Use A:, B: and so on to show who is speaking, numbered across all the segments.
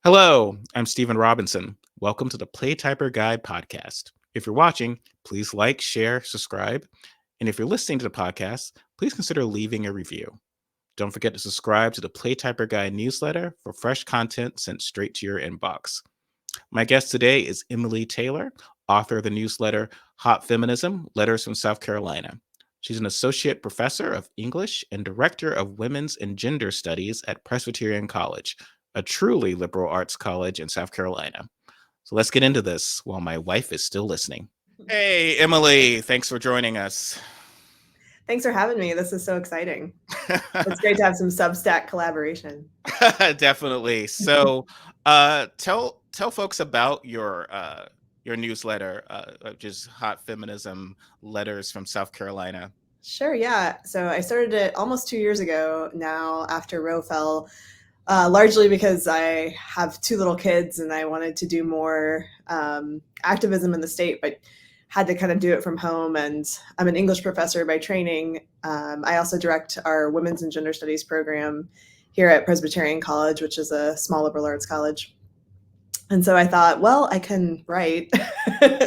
A: Hello, I'm Stephen Robinson. Welcome to the Playtyper Guide podcast. If you're watching, please like, share, subscribe. And if you're listening to the podcast, please consider leaving a review. Don't forget to subscribe to the Playtyper Guide newsletter for fresh content sent straight to your inbox. My guest today is Emily Taylor, author of the newsletter Hot Feminism, Letters from South Carolina. She's an associate professor of English and director of women's and gender studies at Presbyterian College, a truly liberal arts college in South Carolina. So let's get into this while my wife is still listening. Hey, Emily, thanks for joining us.
B: Thanks for having me. This is so exciting. It's great to have some Substack collaboration.
A: Definitely. So, tell folks about your newsletter, which is Hot Feminism: Letters from South Carolina.
B: Sure, yeah. So I started it almost 2 years ago now after Roe fell, largely because I have two little kids and I wanted to do more activism in the state, but had to kind of do it from home. And I'm an English professor by training. I also direct our women's and gender studies program here at Presbyterian College, which is a small liberal arts college. And so I thought, well, I can write,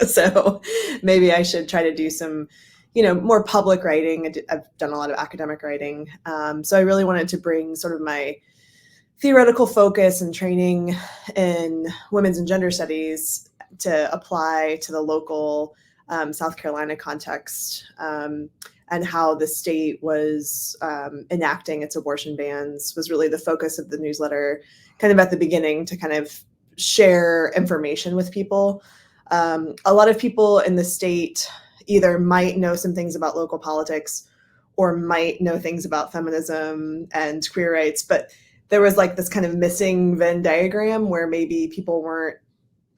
B: so maybe I should try to do some, more public writing. I've done a lot of academic writing. So I really wanted to bring sort of my theoretical focus and training in women's and gender studies to apply to the local South Carolina context, and how the state was enacting its abortion bans was really the focus of the newsletter, kind of at the beginning, to kind of share information with people. A lot of people in the state either might know some things about local politics or might know things about feminism and queer rights, but there was like this kind of missing Venn diagram where maybe people weren't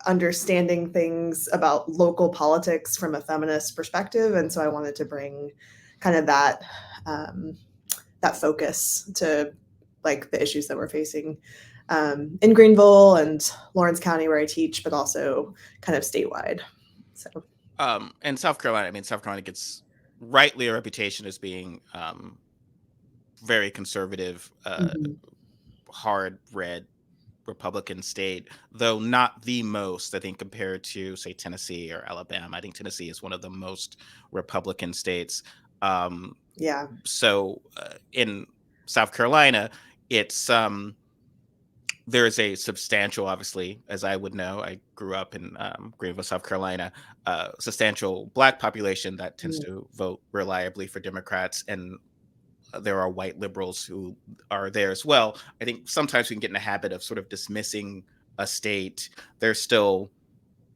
B: understanding things about local politics from a feminist perspective. And so I wanted to bring kind of that focus to like the issues that we're facing in Greenville and Lawrence County where I teach, but also kind of statewide. So
A: And South Carolina, South Carolina gets rightly a reputation as being very conservative, hard red Republican state, though not the most, I think, compared to, say, Tennessee or Alabama. I think Tennessee is one of the most Republican states.
B: Yeah.
A: So in South Carolina, it's there is a substantial, obviously, as I would know, I grew up in Greenville, South Carolina, substantial Black population that tends to vote reliably for Democrats, and there are white liberals who are there as well. I think sometimes we can get in the habit of sort of dismissing a state. There's still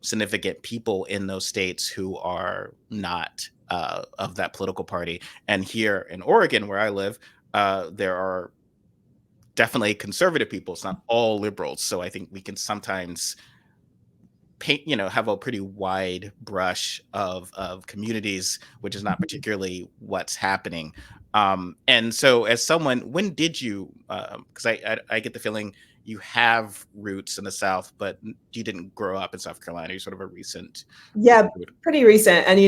A: significant people in those states who are not of that political party. And here in Oregon, where I live, there are definitely conservative people. It's not all liberals. So I think we can sometimes paint, have a pretty wide brush of communities, which is not particularly what's happening. And so as someone, when did you, because I get the feeling you have roots in the South, but you didn't grow up in South Carolina. You're sort of a recent.
B: Yeah, pretty recent. And,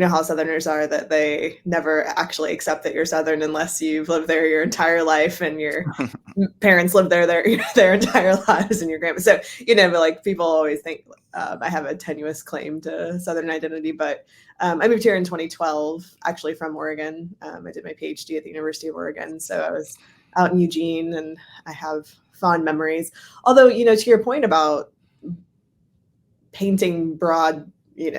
B: how Southerners are, that they never actually accept that you're Southern unless you've lived there your entire life and your parents lived there their entire lives and your grandma. So, but like people always think I have a tenuous claim to Southern identity, but I moved here in 2012, actually from Oregon. I did my PhD at the University of Oregon. So I was out in Eugene and I have fond memories. Although, to your point about painting broad,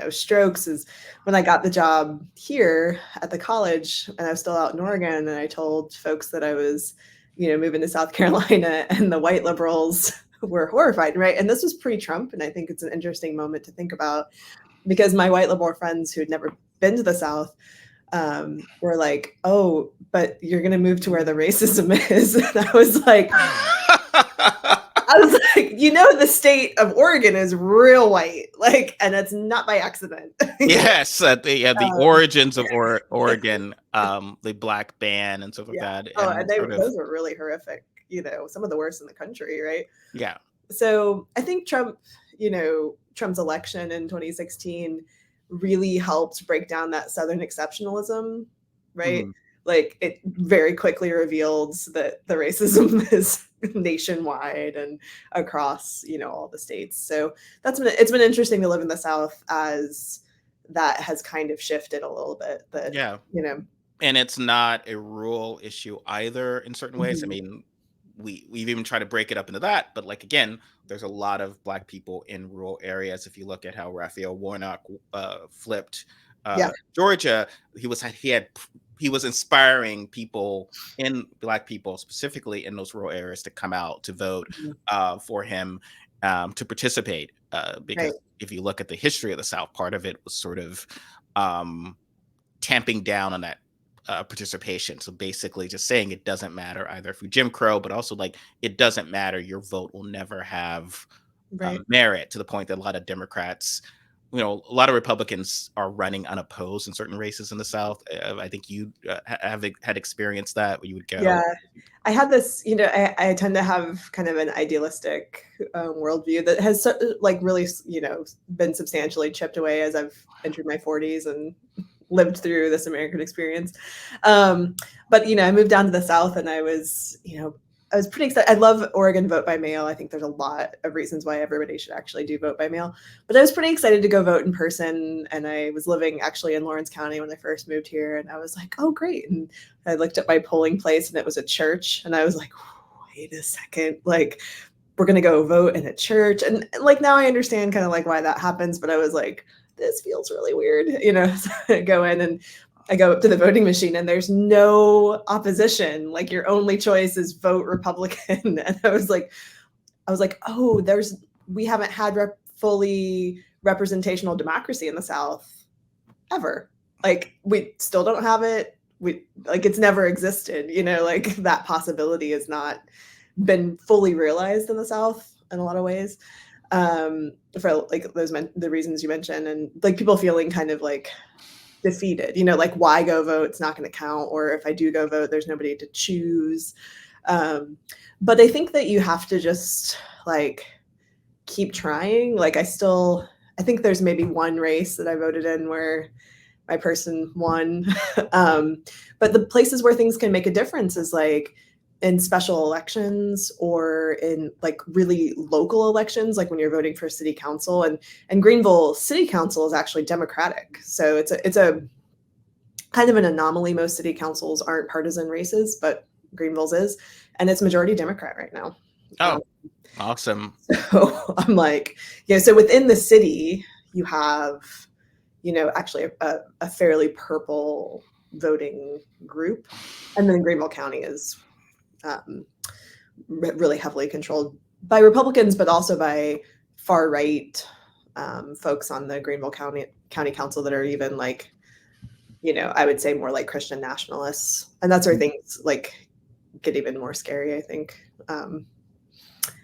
B: strokes, is when I got the job here at the college and I was still out in Oregon, and I told folks that I was, moving to South Carolina, and the white liberals were horrified, right? And this was pre-Trump, and I think it's an interesting moment to think about, because my white liberal friends who had never been to the South were like, "Oh, but you're going to move to where the racism is." And I was like, the state of Oregon is real white, and it's not by accident.
A: Yes, the origins of Oregon, the Black ban and stuff like that.
B: And those were really horrific. Some of the worst in the country, right?
A: Yeah.
B: So I think Trump's election in 2016 really helped break down that Southern exceptionalism, right? like it very quickly revealed that the racism is nationwide and across, all the states. So it's been interesting to live in the South as that has kind of shifted a little bit. That
A: Yeah.
B: you know,
A: And it's not a rural issue either in certain ways. I
B: mhm.
A: mean, we've even tried to break it up into that, but like again, there's a lot of black people in rural areas. If you look at how Raphael Warnock flipped
B: Yeah,
A: Georgia, he was inspiring people in black people specifically in those rural areas to come out to vote
B: mhm.
A: for him to participate.
B: Right.
A: Because if you look at the history of the South, part of it was sort of um, tamping down on that participation. So basically, just saying it doesn't matter either through Jim Crow, but also like it doesn't matter. Your vote will never have
B: Right.
A: merit, to the point that a lot of Democrats, a lot of Republicans are running unopposed in certain races in the South. I think you have had experienced that where you would
B: Yeah.
A: go.
B: I had this, I tend to have kind of an idealistic worldview that has like really, been substantially chipped away as I've entered my 40s and lived through this American experience. Um, but I moved down to the South, and I was pretty excited. I love Oregon vote by mail. I think there's a lot of reasons why everybody should actually do vote by mail. But I was pretty excited to go vote in person. And I was living actually in Lawrence County when I first moved here. And I was like, oh, great. And I looked at my polling place, and it was a church. And I was like, wait a second. Like, we're going to go vote in a church. And like, now I understand kind of like why that happens. But I was like, this feels really weird. So I go in and I go up to the voting machine, and there's no opposition. Like, your only choice is vote Republican. And I was like, oh, we haven't had fully representational democracy in the South ever. Like, we still don't have it. It's never existed, like that possibility has not been fully realized in the South in a lot of ways. For like the reasons you mentioned, and like people feeling kind of like defeated, like, why go vote? It's not going to count. Or if I do go vote, there's nobody to choose. But I think that you have to just like keep trying. Like, I think there's maybe one race that I voted in where my person won. But the places where things can make a difference is like in special elections, or in like really local elections, like when you're voting for city council. And Greenville City Council is actually Democratic. So it's a kind of an anomaly. Most city councils aren't partisan races, but Greenville's is, and it's majority Democrat right now.
A: Oh, awesome.
B: So I'm like, so within the city, you have, actually a fairly purple voting group. And then Greenville County is really heavily controlled by Republicans, but also by far right folks on the Greenville County Council that are even like, I would say more like Christian nationalists. And that's where things like get even more scary, I think.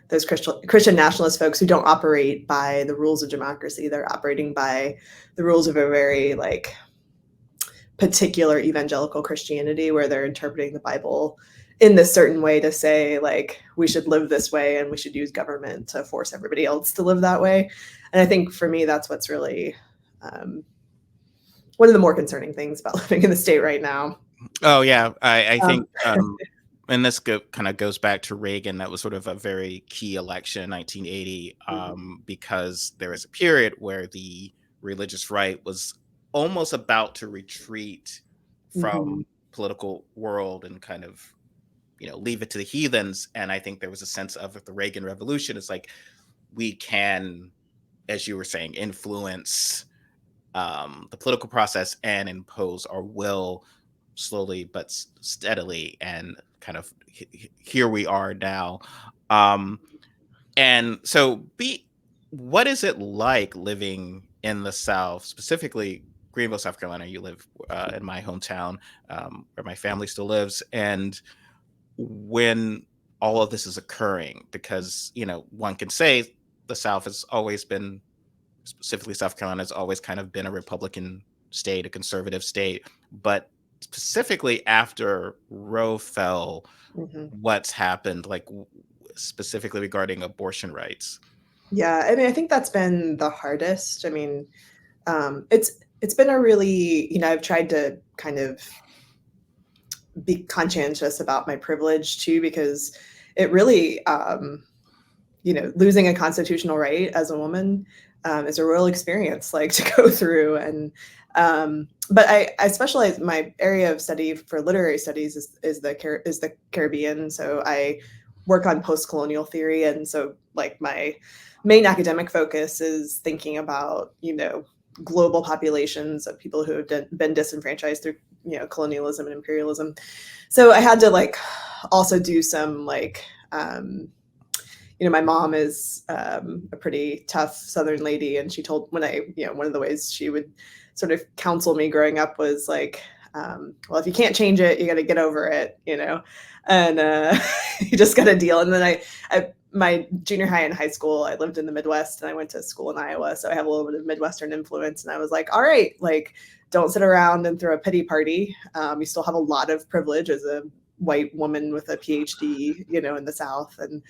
B: Those Christian nationalist folks who don't operate by the rules of democracy, they're operating by the rules of a very like particular evangelical Christianity, where they're interpreting the Bible in this certain way to say like we should live this way and we should use government to force everybody else to live that way. And I think for me, that's what's really one of the more concerning things about living in the state right now.
A: Oh yeah, I think and this kind of goes back to Reagan. That was sort of a very key election in 1980, because there was a period where the religious right was almost about to retreat from political world and kind of, leave it to the heathens. And I think there was a sense of the Reagan Revolution. It's like we can, as you were saying, influence the political process and impose our will slowly but steadily, and kind of here we are now. And so what is it like living in the South, specifically Greenville, South Carolina? You live in my hometown, where my family still lives. And when all of this is occurring, because one can say the South has always been, specifically South Carolina, has always kind of been a Republican state, a conservative state. But specifically after Roe fell, what's happened, like specifically regarding abortion rights?
B: Yeah, I mean, I think that's been the hardest. I mean, it's been a really, I've tried to kind of be conscientious about my privilege too, because it really, losing a constitutional right as a woman is a real experience, like, to go through. And but I specialize. My area of study for literary studies is the Caribbean. So I work on post-colonial theory, and so, like, my main academic focus is thinking about global populations of people who have been disenfranchised through colonialism and imperialism. So I had to, like, also do some, like, my mom is a pretty tough Southern lady, and she told one of the ways she would sort of counsel me growing up was like, well, if you can't change it, you got to get over it, and you just got to deal. And then my junior high and high school, I lived in the Midwest, and I went to school in Iowa, so I have a little bit of Midwestern influence. And I was like, all right, like, don't sit around and throw a pity party. You still have a lot of privilege as a white woman with a PhD, in the South. And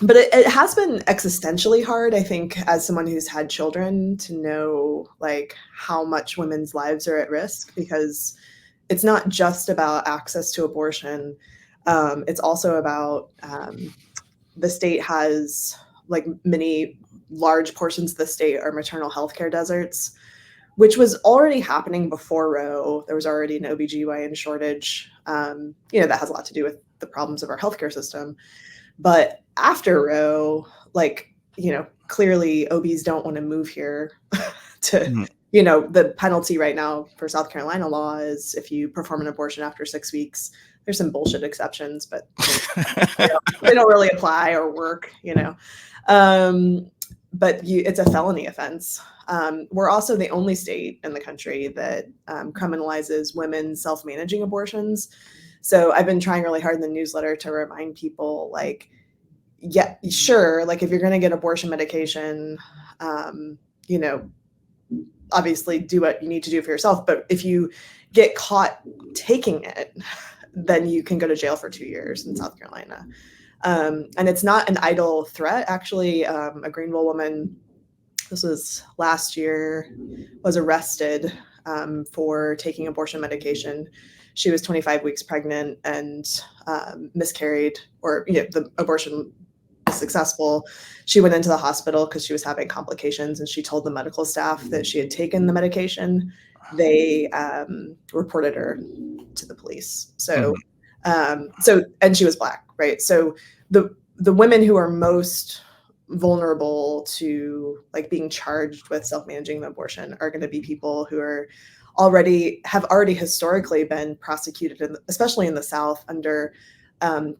B: but it has been existentially hard, I think, as someone who's had children, to know, like, how much women's lives are at risk, because it's not just about access to abortion. It's also about the state has, like, many large portions of the state are maternal health care deserts, which was already happening before Roe. There was already an OBGYN shortage. That has a lot to do with the problems of our healthcare system. But after Roe, like, clearly OBs don't want to move here to, the penalty right now for South Carolina law is if you perform an abortion after 6 weeks. There's some bullshit exceptions, but they don't really apply or work, but it's a felony offense. We're also the only state in the country that criminalizes women self-managing abortions. So I've been trying really hard in the newsletter to remind people, like, yeah, sure, like, if you're going to get abortion medication, obviously do what you need to do for yourself. But if you get caught taking it, then you can go to jail for 2 years in South Carolina. And it's not an idle threat. Actually, a Greenville woman, this was last year, was arrested for taking abortion medication. She was 25 weeks pregnant and miscarried, or the abortion was successful. She went into the hospital because she was having complications, and she told the medical staff that she had taken the medication. They reported her to the police. So, and she was Black, right? So the women who are most vulnerable to, like, being charged with self-managing the abortion are going to be people who have already historically been prosecuted, especially in the South, under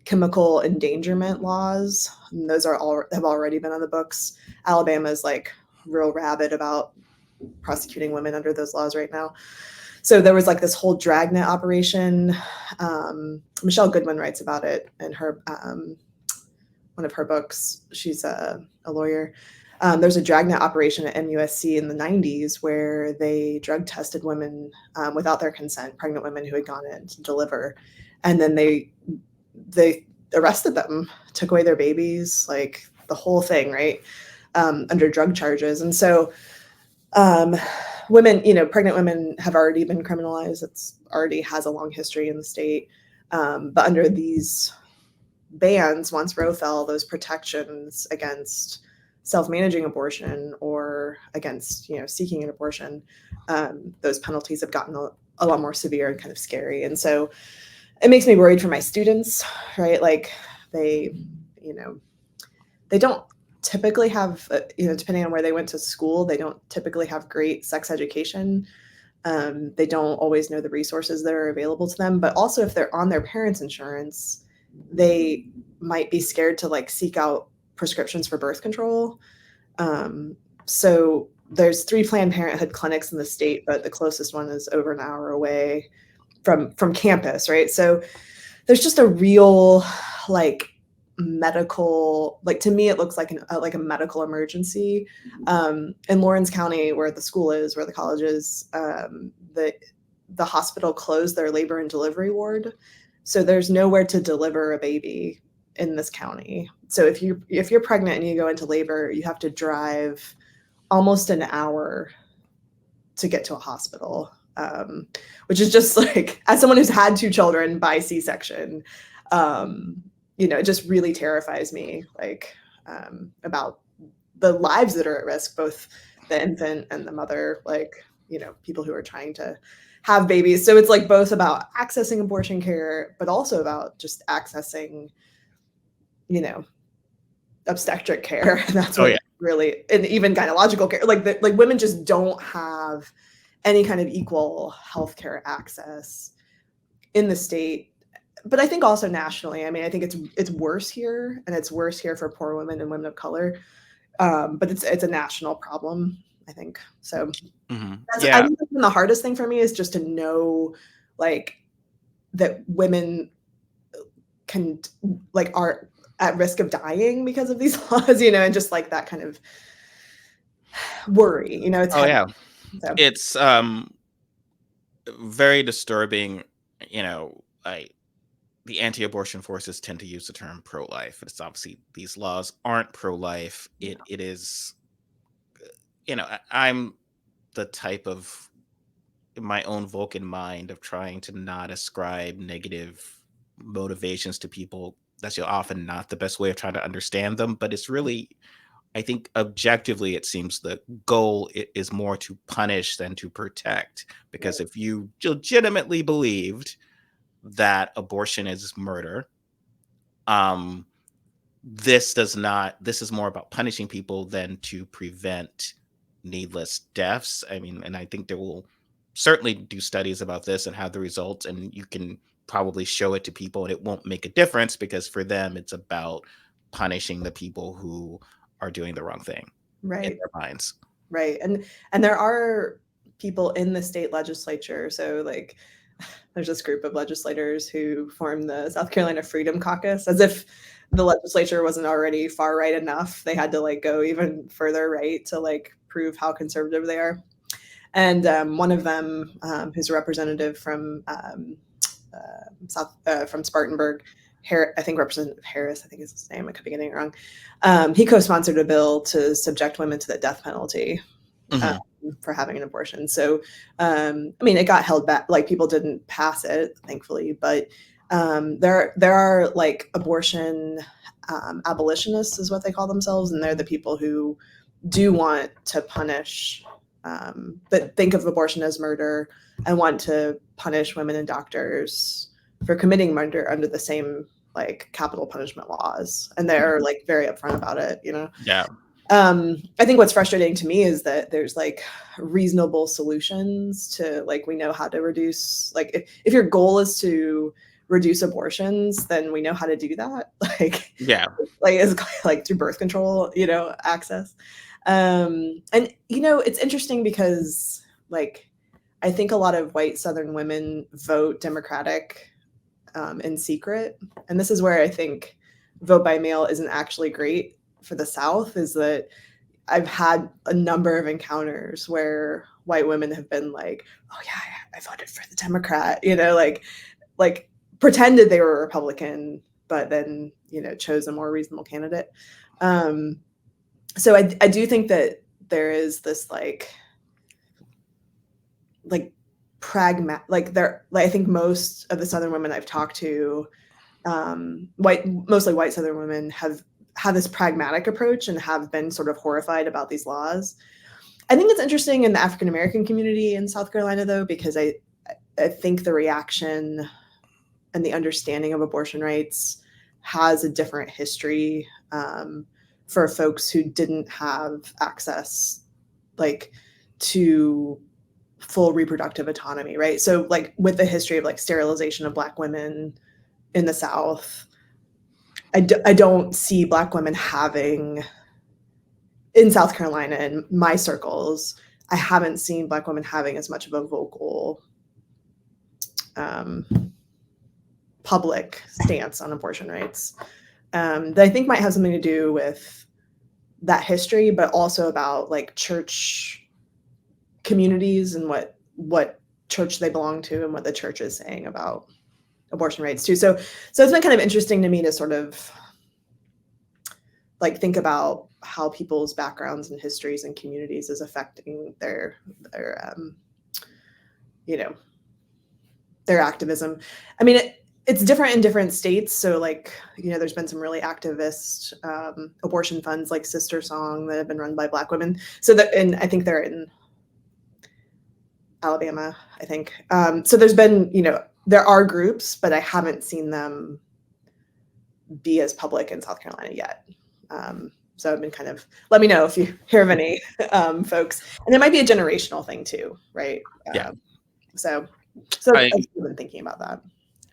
B: chemical endangerment laws. And those have already been on the books. Alabama is, like, real rabid about prosecuting women under those laws right now. So there was, like, this whole dragnet operation. Michelle Goodwin writes about it in her one of her books. She's a lawyer. There's a dragnet operation at MUSC in the 90s where they drug tested women without their consent, pregnant women who had gone in to deliver. And then they arrested them, took away their babies, like, the whole thing, right? Under drug charges. And so women, pregnant women have already been criminalized. It's already has a long history in the state. But under these bans, once Roe fell, those protections against self-managing abortion or against, seeking an abortion, those penalties have gotten a lot more severe and kind of scary. And so it makes me worried for my students, right? Like, they don't typically have, depending on where they went to school, they don't typically have great sex education. They don't always know the resources that are available to them. But also, if they're on their parents' insurance, they might be scared to, like, seek out prescriptions for birth control. So there's 3 Planned Parenthood clinics in the state, but the closest one is over an hour away from campus, right? So there's just a real, like, medical, like, to me, it looks like a medical emergency. In Lawrence County, where the school is, where the college is, the hospital closed their labor and delivery ward. So there's nowhere to deliver a baby in this county. So if you're pregnant and you go into labor, you have to drive almost an hour to get to a hospital. which is just like, as someone who's had 2 children by C-section, it just really terrifies me, like, about the lives that are at risk, both the infant and the mother, like, people who are trying to have babies. So it's like both about accessing abortion care, but also about just accessing, obstetric care. And that's what really, and even gynecological care, like women just don't have any kind of equal healthcare access in the state, but I think also nationally. I mean, I think it's worse here, and it's worse here for poor women and women of color. But it's a national problem, I think. So I think the hardest thing for me is just to know, like, that women are at risk of dying because of these laws, and just like that kind of worry, it's heavy. So.
A: It's very disturbing, the anti-abortion forces tend to use the term pro-life. It's obviously these laws aren't pro-life. It is, I'm the type of, my own Vulcan mind, of trying to not ascribe negative motivations to people. That's often not the best way of trying to understand them, but it's really, I think objectively, it seems the goal is more to punish than to protect. Because if you legitimately believed that abortion is murder, this is more about punishing people than to prevent needless deaths. I mean, and I think there will certainly do studies about this and have the results, and you can probably show it to people and it won't make a difference, because for them it's about punishing the people who are doing the wrong thing in their minds.
B: Right. And there are people in the state legislature. So like, there's this group of legislators who formed the South Carolina Freedom Caucus, as if the legislature wasn't already far right enough. They had to like go even further right to like prove how conservative they are. And one of them, who's a representative from from Spartanburg, I think Representative Harris, I think is his name, I could be getting it wrong. He co-sponsored a bill to subject women to the death penalty for having an abortion. So, I mean, it got held back. Like, people didn't pass it, thankfully, but there are like abortion abolitionists, is what they call themselves, and they're the people who do want to punish, but think of abortion as murder and want to punish women and doctors for committing murder under the same like capital punishment laws. And they're like very upfront about it,
A: Yeah.
B: I think what's frustrating to me is that there's like reasonable solutions to, like, we know how to reduce, like, if your goal is to reduce abortions, then we know how to do that. Like, like it's like through birth control, access. And it's interesting because, like, I think a lot of white Southern women vote Democratic in secret. And this is where I think vote by mail isn't actually great for the South, is that I've had a number of encounters where white women have been like, oh yeah, I voted for the Democrat, like pretended they were a Republican, but then, chose a more reasonable candidate. So I do think that there is this like pragmatic, I think most of the Southern women I've talked to, mostly white Southern women, have this pragmatic approach and have been sort of horrified about these laws. I think it's interesting in the African American community in South Carolina, though, because I think the reaction and the understanding of abortion rights has a different history for folks who didn't have access, like, to full reproductive autonomy, right? So, like, with the history of like sterilization of Black women in the South, I don't see Black women having, in South Carolina, in my circles, I haven't seen Black women having as much of a vocal public stance on abortion rights, that I think might have something to do with that history, but also about like church communities and what church they belong to and what the church is saying about abortion rights too. So it's been kind of interesting to me to sort of like think about how people's backgrounds and histories and communities is affecting their you know, their activism. I mean, it's different in different states. So, like, there's been some really activist abortion funds like Sister Song that have been run by Black women. So that, and I think they're in Alabama, I think. So there's been, there are groups, but I haven't seen them be as public in South Carolina yet. So I've been kind of, let me know if you hear of any folks. And it might be a generational thing too, right?
A: Yeah.
B: So
A: I,
B: I've been thinking about that.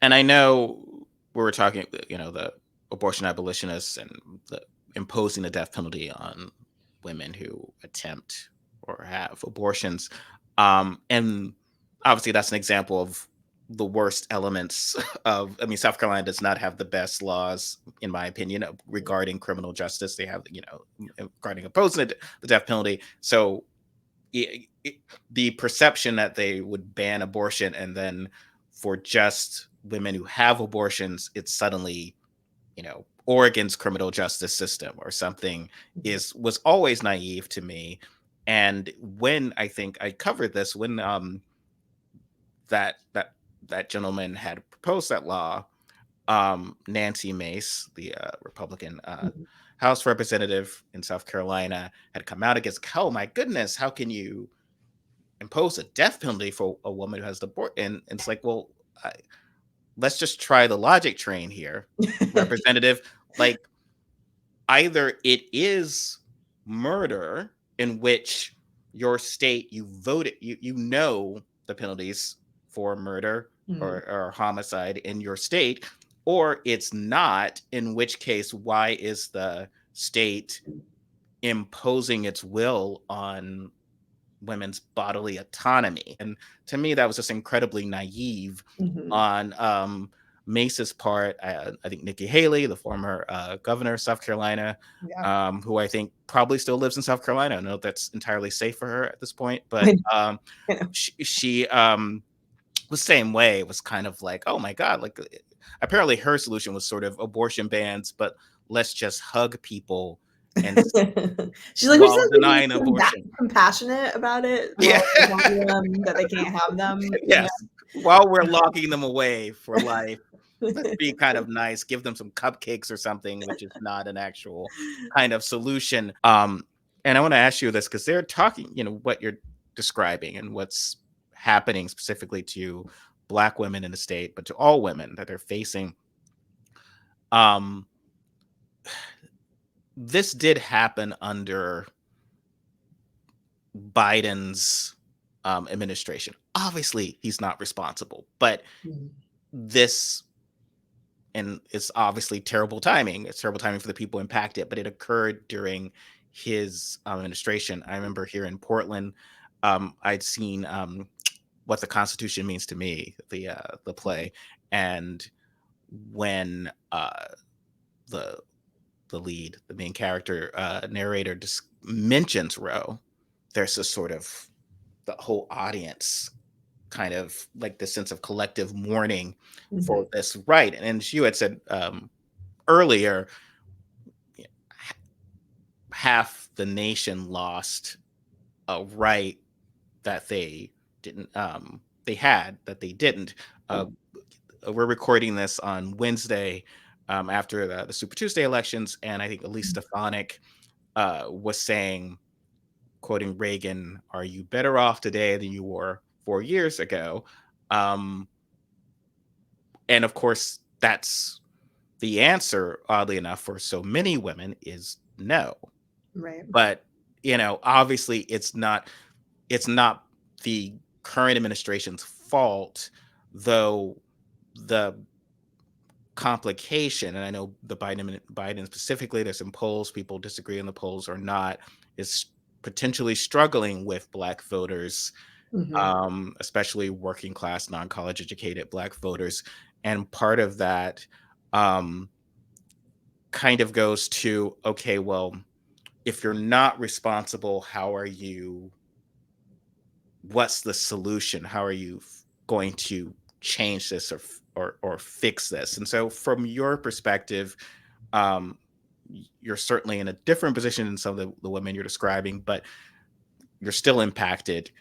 A: and I know we were talking, the abortion abolitionists and the imposing the death penalty on women who attempt or have abortions. And obviously that's an example of the worst elements of, I mean, South Carolina does not have the best laws, in my opinion, regarding criminal justice. They have, regarding opposing the death penalty. So the perception that they would ban abortion and then for just women who have abortions, it's suddenly, Oregon's criminal justice system or something was always naive to me. And when I think I covered this, when that gentleman had proposed that law, Nancy Mace, the Republican House representative in South Carolina, had come out against, oh my goodness, how can you impose a death penalty for a woman who has the abortion? And it's like, well, let's just try the logic train here, representative. Like, either it is murder, in which your state, you voted, you know the penalties for murder or homicide in your state, or it's not, in which case, why is the state imposing its will on women's bodily autonomy? And to me, that was just incredibly naive on Mace's part. I think Nikki Haley, the former governor of South Carolina, who I think probably still lives in South Carolina. I don't know if that's entirely safe for her at this point, but she the same way, was kind of like, oh my God, like apparently her solution was sort of abortion bans, but let's just hug people and
B: she's like,
A: while denying abortion.
B: Compassionate about it,
A: Yeah.
B: them that they can't have them.
A: Yes. While we're locking them away for life, let's be kind of nice, give them some cupcakes or something, which is not an actual kind of solution. And I want to ask you this, because they're talking, what you're describing and what's happening specifically to Black women in the state, but to all women that are facing. This did happen under Biden's administration. Obviously, he's not responsible, but this, and it's obviously terrible timing. It's terrible timing for the people impacted, but it occurred during his administration. I remember here in Portland, I'd seen What the Constitution Means to Me, the play, and when the lead, the main character, narrator, just mentions Roe, there's this sort of, the whole audience kind of like this sense of collective mourning for this right. And as you had said earlier, half the nation lost a right that they didn't that they didn't. We're recording this on Wednesday after the Super Tuesday elections, and I think Elise Stefanik was saying, quoting Reagan, "Are you better off today than you were 4 years ago?" And of course, that's the answer, oddly enough, for so many women is no.
B: Right.
A: But obviously, it's not the current administration's fault, though. The complication, and I know the Biden specifically, there's some polls, people disagree on the polls or not, is potentially struggling with Black voters, especially working class, non-college educated Black voters. And part of that kind of goes to, okay, well, if you're not responsible, what's the solution? How are you going to change this or fix this? And so from your perspective, you're certainly in a different position than some of the women you're describing, but you're still impacted.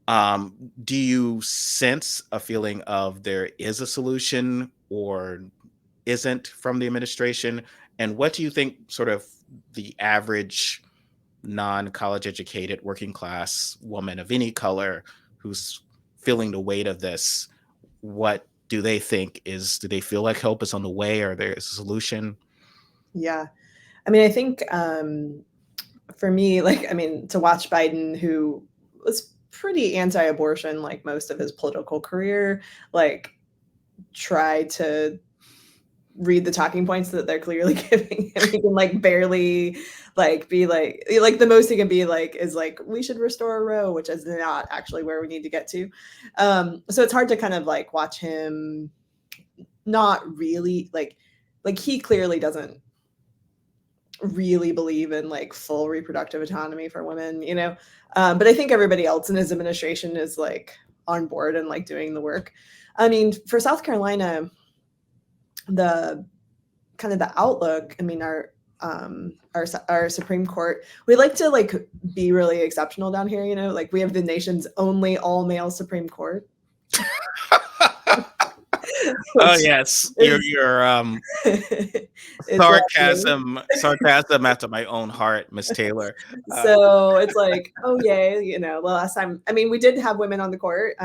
A: Do you sense a feeling of there is a solution or isn't from the administration? And what do you think sort of the average non-college educated working class woman of any color who's feeling the weight of this, what do they think do they feel like help is on the way or there's a solution?
B: Yeah. I mean, I think for me, like, I mean, to watch Biden, who was pretty anti-abortion, like most of his political career, like try to read the talking points that they're clearly giving him. He can like barely like be like the most he can be like is like we should restore Roe, which is not actually where we need to get to. So it's hard to kind of like watch him not really like he clearly doesn't really believe in like full reproductive autonomy for women, you know. But I think everybody else in his administration is like on board and like doing the work. I mean, for South Carolina, the kind of the outlook, I mean, our Supreme Court, we like to like be really exceptional down here, you know, like we have the nation's only all male Supreme Court.
A: Oh yes, your sarcasm after my own heart, Miss Taylor.
B: So it's like, oh yay, you know. The last time, I mean, we did have women on the court.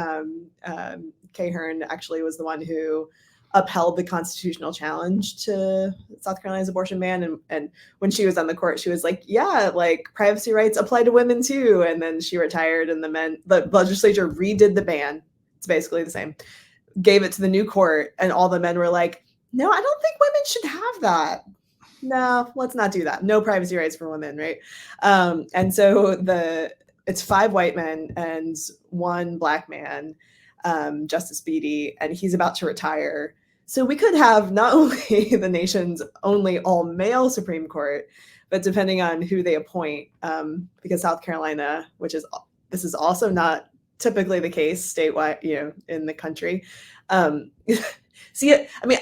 B: Kay Hearn actually was the one who upheld the constitutional challenge to South Carolina's abortion ban, and when she was on the court, she was like, yeah, like privacy rights apply to women too. And then she retired, and the legislature redid the ban. It's basically the same. Gave it to the new court, and all the men were like, no, I don't think women should have that. No, let's not do that. No privacy rights for women, right? And so it's 5 white men and 1 black man, Justice Beatty, and he's about to retire. So we could have not only the nation's only all-male Supreme Court, but depending on who they appoint, because South Carolina, this is also not typically the case statewide, you know, in the country. See, I mean,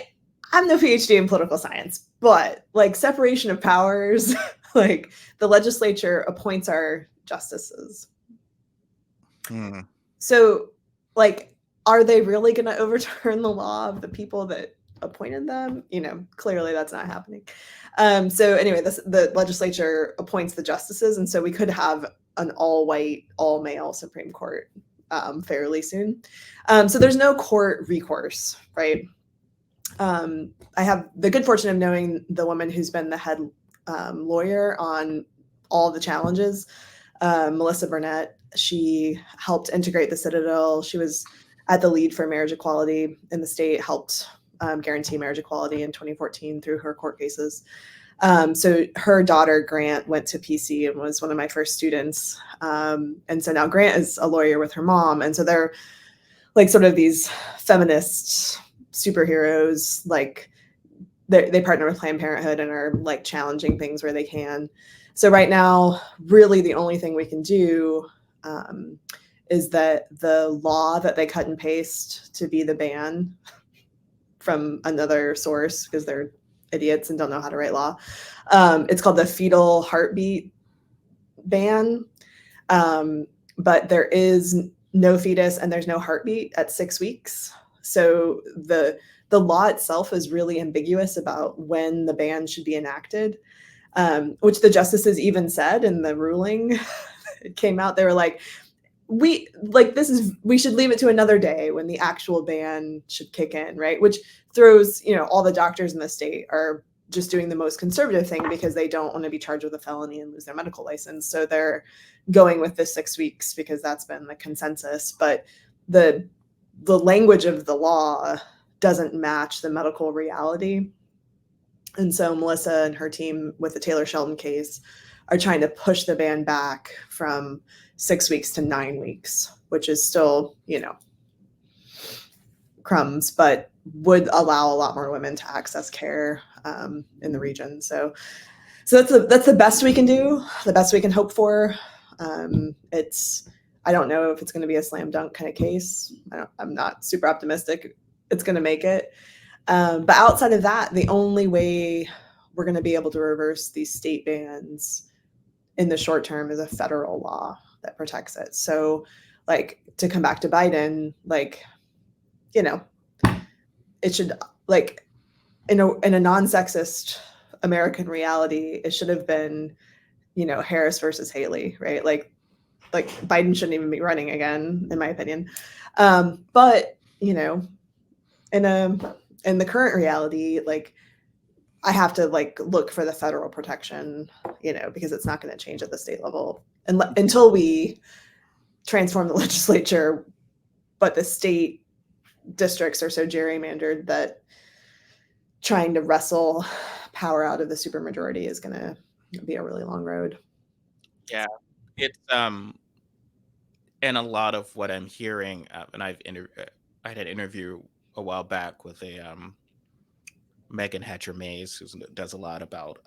B: I'm no PhD in political science, but like separation of powers, like the legislature appoints our justices. So, like, are they really going to overturn the law of the people that appointed them? You know, clearly that's not happening. So anyway, the legislature appoints the justices, and so we could have an all-white, all-male Supreme Court fairly soon. So there's no court recourse, right? I have the good fortune of knowing the woman who's been the head lawyer on all the challenges, Melissa Burnett. She helped integrate the Citadel. She was at the lead for marriage equality in the state, helped guarantee marriage equality in 2014 through her court cases. So her daughter, Grant, went to PC and was one of my first students. And so now Grant is a lawyer with her mom. And so they're like sort of these feminist superheroes, like they partner with Planned Parenthood and are like challenging things where they can. So right now, really the only thing we can do is that the law that they cut and paste to be the ban from another source, because they're idiots and don't know how to write law. It's called the fetal heartbeat ban. But there is no fetus and there's no heartbeat at 6 weeks. So the law itself is really ambiguous about when the ban should be enacted, which the justices even said in the ruling. It came out, they were like, we should leave it to another day when the actual ban should kick in, right? Which throws, you know, all the doctors in the state are just doing the most conservative thing because they don't want to be charged with a felony and lose their medical license. So they're going with the 6 weeks because that's been the consensus. But the language of the law doesn't match the medical reality. And so Melissa and her team with the Taylor Shelton case are trying to push the ban back from 6 weeks to 9 weeks, which is still, you know, crumbs, but would allow a lot more women to access care in the region. So that's the best we can do, the best we can hope for. I don't know if it's going to be a slam dunk kind of case. I'm not super optimistic it's going to make it. But outside of that, the only way we're going to be able to reverse these state bans in the short term is a federal law that protects it. So like to come back to Biden, like, you know, it should, like, in a non-sexist American reality, it should have been, you know, Harris versus Haley, right? Like Biden shouldn't even be running again, in my opinion. But, you know, in the current reality, like, I have to like look for the federal protection, you know, because it's not going to change at the state level until we transform the legislature. But the state districts are so gerrymandered that trying to wrestle power out of the supermajority is going to be a really long road.
A: Yeah, it's and a lot of what I'm hearing, and I had an interview a while back with a Megan Hatcher Mays, who does a lot about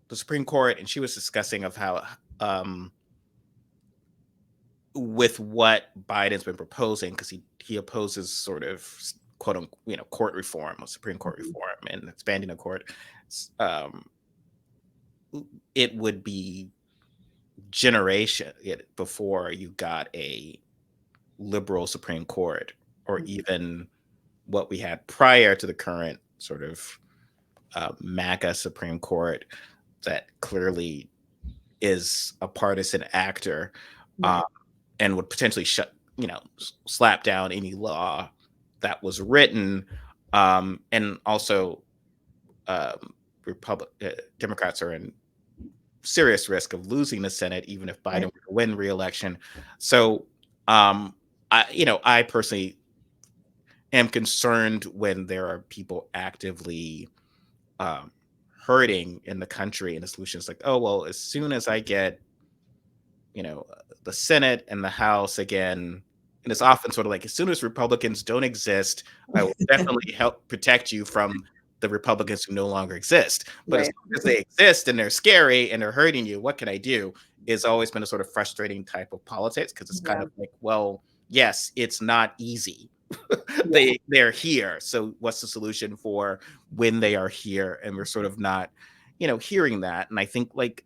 A: the Supreme Court, and she was discussing of how with what Biden's been proposing, because he opposes sort of quote unquote, you know, court reform or Supreme Court reform and expanding the court. It would be generation before you got a liberal Supreme Court, or even what we had prior to the current sort of MAGA Supreme Court that clearly is a partisan actor, and would potentially slap down any law that was written, and also Democrats are in serious risk of losing the Senate, even if Biden were to win re-election. So, I personally am concerned when there are people actively hurting in the country, and the solution is like, oh, well, as soon as I get, the Senate and the House again, and it's often sort of like, as soon as Republicans don't exist, I will definitely help protect you from the Republicans who no longer exist. But as long as they exist and they're scary and they're hurting you, what can I do? It's always been a sort of frustrating type of politics, because it's kind of like, well, yes, it's not easy. They're here. So what's the solution for when they are here? And we're sort of not, hearing that. And I think, like,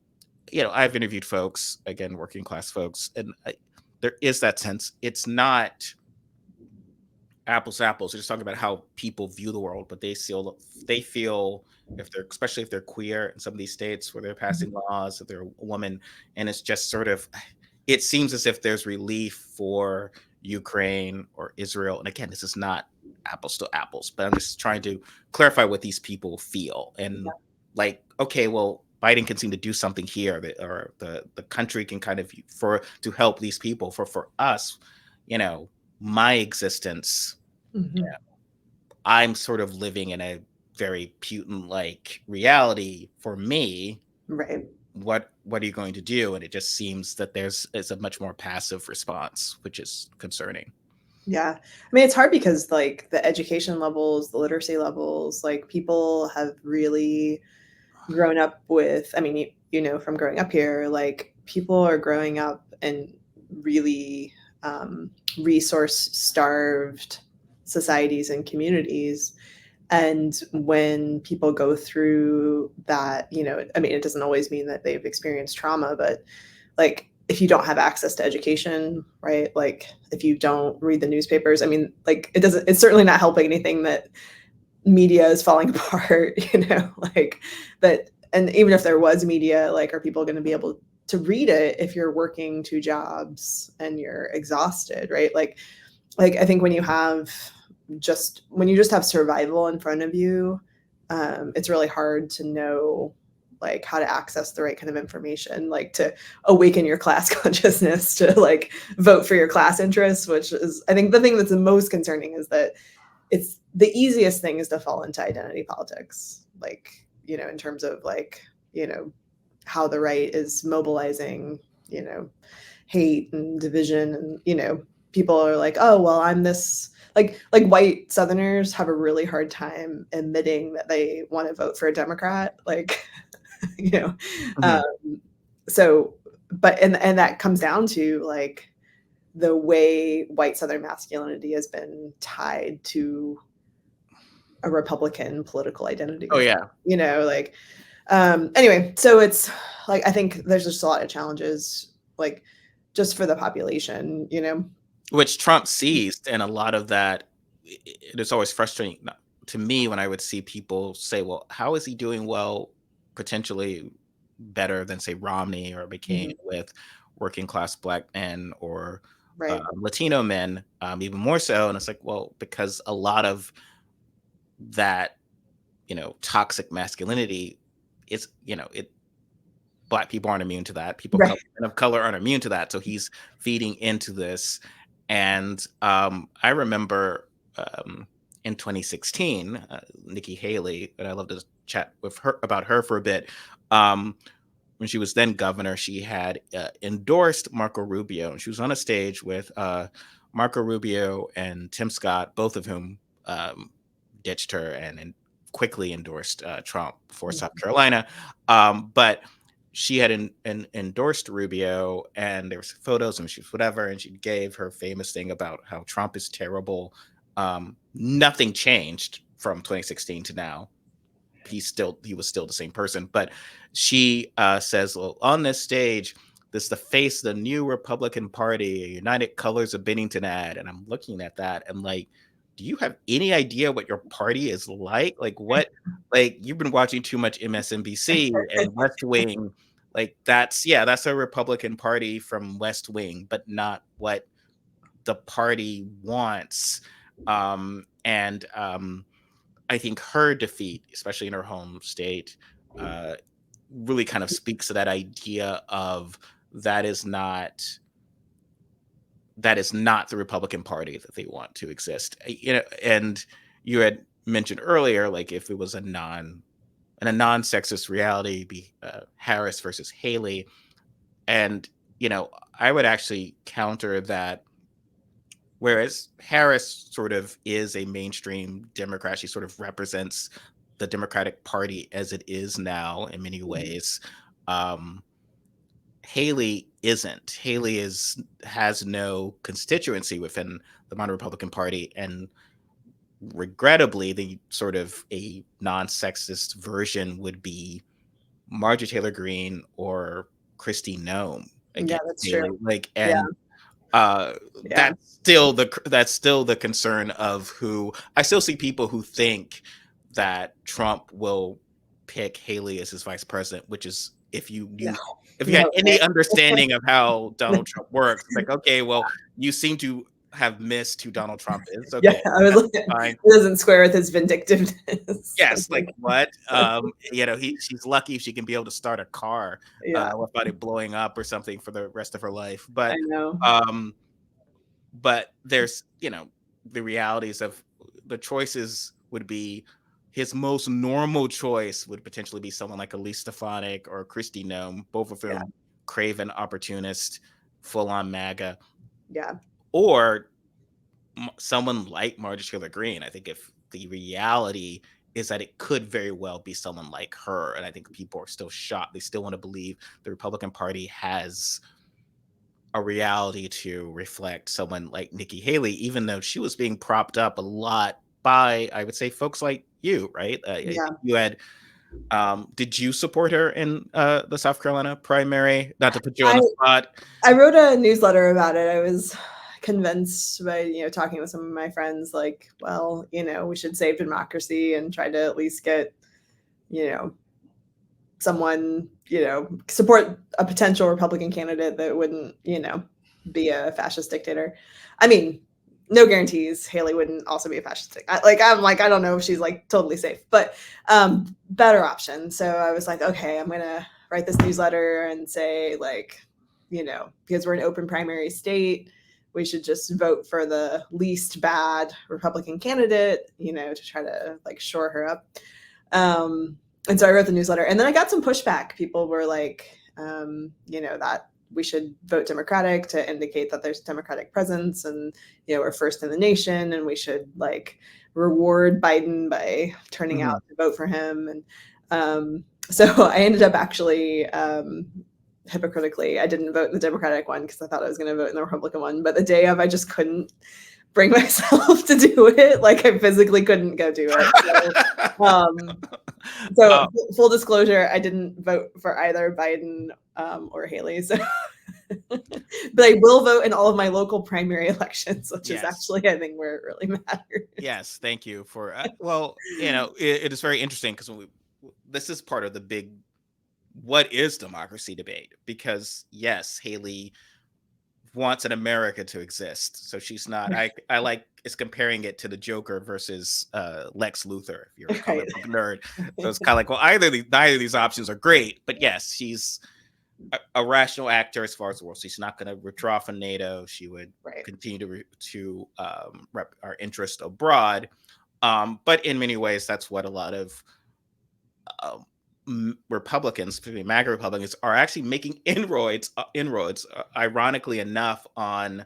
A: I've interviewed folks, again, working class folks, and there is that sense. It's not apples to apples. They're just talking about how people view the world, but they feel especially if they're queer in some of these states where they're passing laws, if they're a woman, and it's just sort of, it seems as if there's relief for Ukraine or Israel. And again, this is not apples to apples, but I'm just trying to clarify what these people feel. And like, okay, well, Biden can seem to do something here, or the country can kind of, to help these people. For us, my existence, I'm sort of living in a very Putin-like reality for me.
B: Right.
A: What are you going to do? And it just seems that it's a much more passive response, which is concerning.
B: Yeah. I mean, it's hard because like the education levels, the literacy levels, like people have really grown up with, I mean, from growing up here, like people are growing up in really resource starved societies and communities. And when people go through that, I mean, it doesn't always mean that they've experienced trauma, but like if you don't have access to education, right? Like if you don't read the newspapers, I mean, like it's certainly not helping anything that media is falling apart, like that. And even if there was media, like, are people going to be able to read it if you're working two jobs and you're exhausted, right? Like I think when you just have survival in front of you, it's really hard to know like how to access the right kind of information, like to awaken your class consciousness, to like vote for your class interests, which is, I think, the thing that's the most concerning is that it's the easiest thing is to fall into identity politics, like, in terms of like, how the right is mobilizing, hate and division. And, people are like, oh, well, I'm this, like white Southerners have a really hard time admitting that they want to vote for a Democrat. Like, so, but, and that comes down to like the way white Southern masculinity has been tied to a Republican political identity.
A: Oh yeah.
B: Anyway, so it's like, I think there's just a lot of challenges, like just for the population, you know?
A: Which Trump seized, and a lot of that, it is always frustrating to me when I would see people say, well, how is he doing well, potentially better than, say, Romney or McCain,
B: Mhm.
A: with working class Black men or
B: Right.
A: Latino men, even more so. And it's like, well, because a lot of that, toxic masculinity is, Black people aren't immune to that.
B: Right.
A: Of color aren't immune to that. So he's feeding into this. And I remember in 2016, Nikki Haley, and I love to chat with her about her for a bit. Um, when she was then governor, she had endorsed Marco Rubio, and she was on a stage with Marco Rubio and Tim Scott, both of whom ditched her and quickly endorsed Trump for South Carolina. But she had endorsed Rubio, and there was photos and she was whatever, and she gave her famous thing about how Trump is terrible. Nothing changed from 2016 to now. He was still the same person, but she says, well, on this stage, this is the face of the new Republican Party, United Colors of Bennington ad. And I'm looking at that and like, do you have any idea what your party is like? Like what, like you've been watching too much MSNBC and West Wing. Like that's a Republican Party from West Wing, but not what the party wants. And I think her defeat, especially in her home state, really kind of speaks to that idea of that is not the Republican Party that they want to exist. And you had mentioned earlier, like if it was in a non-sexist reality, be Harris versus Haley, and I would actually counter that. Whereas Harris sort of is a mainstream Democrat, she sort of represents the Democratic Party as it is now in many ways. Haley isn't. Haley has no constituency within the modern Republican Party, and regrettably, the sort of a non-sexist version would be Marjorie Taylor Greene or Kristi Noem
B: Yeah,
A: against
B: that's true.
A: Haley. Like,
B: Yeah.
A: and
B: Yeah.
A: that's still the concern of who I still see people who think that Trump will pick Haley as his vice president, which is if you
B: No.
A: had
B: No
A: any
B: way.
A: understanding of how Donald Trump works, it's like, okay, well, you seem to have missed who Donald Trump is.
B: Yeah,
A: Okay,
B: I was
A: that's
B: like,
A: fine.
B: it doesn't square with his vindictiveness.
A: Yes, like what? She's lucky if she can be able to start a car
B: Yeah,
A: without it blowing up or something for the rest of her life.
B: I know.
A: Um, but there's the realities of the choices would be his most normal choice would potentially be someone like Elise Stefanik or Kristi Noem, both of
B: Yeah,
A: whom craven opportunist, full on MAGA,
B: yeah,
A: or someone like Marjorie Taylor Greene. I think if the reality is that it could very well be someone like her, and I think people are still shocked. They still want to believe the Republican Party has a reality to reflect someone like Nikki Haley, even though she was being propped up a lot by, I would say, folks like you, right? I
B: yeah.
A: think you had, did you support her in the South Carolina primary? Not to put you on
B: I
A: the spot.
B: I wrote a newsletter about it. I was convinced by talking with some of my friends, like, well, we should save democracy and try to at least get you know someone, support a potential Republican candidate that wouldn't, be a fascist dictator. I mean, no guarantees. Haley wouldn't also be a fascist dictator. I'm like, I don't know if she's like totally safe, but better option. So I was like, okay, I'm gonna write this newsletter and say, like, because we're an open primary state, we should just vote for the least bad Republican candidate, to try to like shore her up. And so I wrote the newsletter, and then I got some pushback. People were like, that we should vote Democratic to indicate that there's a Democratic presence, and we're first in the nation, and we should like reward Biden by turning out to vote for him. And so I ended up actually hypocritically, I didn't vote in the Democratic one because I thought I was going to vote in the Republican one. But the day of, I just couldn't bring myself to do it. Like I physically couldn't go do it. So full disclosure, I didn't vote for either Biden or Haley. So But I will vote in all of my local primary elections, which is
A: Yes.
B: actually, I think, where it really matters.
A: Yes, thank you for well, it is very interesting because this is part of the big what is democracy debate, because yes, Haley wants an America to exist. So she's not. I like is comparing it to the Joker versus Lex Luthor, if you're a
B: Right.
A: comic book nerd. So it's kind of like, well, neither of these options are great, but yes, she's a rational actor as far as the world. She's not going to withdraw from NATO. She would
B: Right.
A: continue to rep our interest abroad. But in many ways, that's what a lot of Republicans, particularly MAGA Republicans, are actually making inroads, ironically enough, on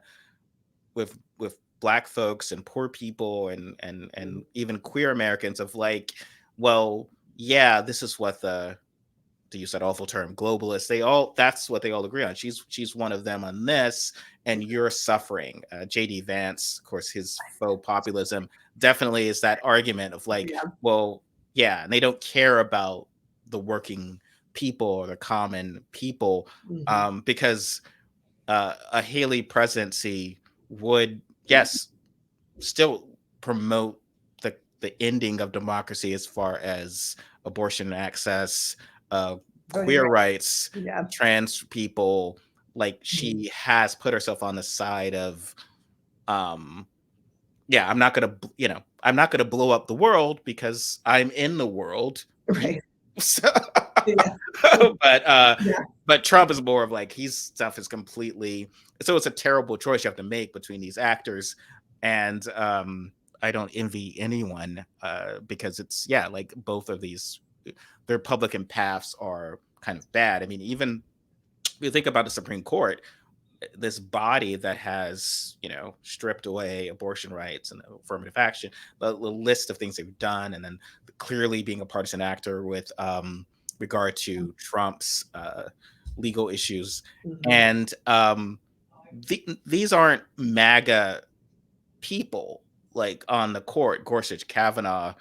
A: with Black folks and poor people and even queer Americans, of like, well, yeah, this is what to use that awful term, globalists, that's what they all agree on. She's one of them on this, and you're suffering. JD Vance, of course, his faux populism definitely is that argument of like,
B: Yeah.
A: well, yeah, and they don't care about the working people or the common people, because a Haley presidency would, yes, still promote the ending of democracy as far as abortion access,
B: Voting
A: queer
B: rights.
A: rights,
B: Yeah.
A: trans people. Like, she has put herself on the side of, yeah, I'm not gonna blow up the world because I'm in the world.
B: Right.
A: So,
B: Yeah.
A: but
B: Yeah.
A: but Trump is more of like, his stuff is completely, so it's a terrible choice you have to make between these actors. And I don't envy anyone, because it's, yeah, like both of these, the Republican paths are kind of bad. I mean, even if you think about the Supreme Court, this body that has, stripped away abortion rights and affirmative action, the list of things they've done, and then clearly being a partisan actor with regard to Trump's legal issues. And these aren't MAGA people like on the court. Gorsuch, Kavanaugh,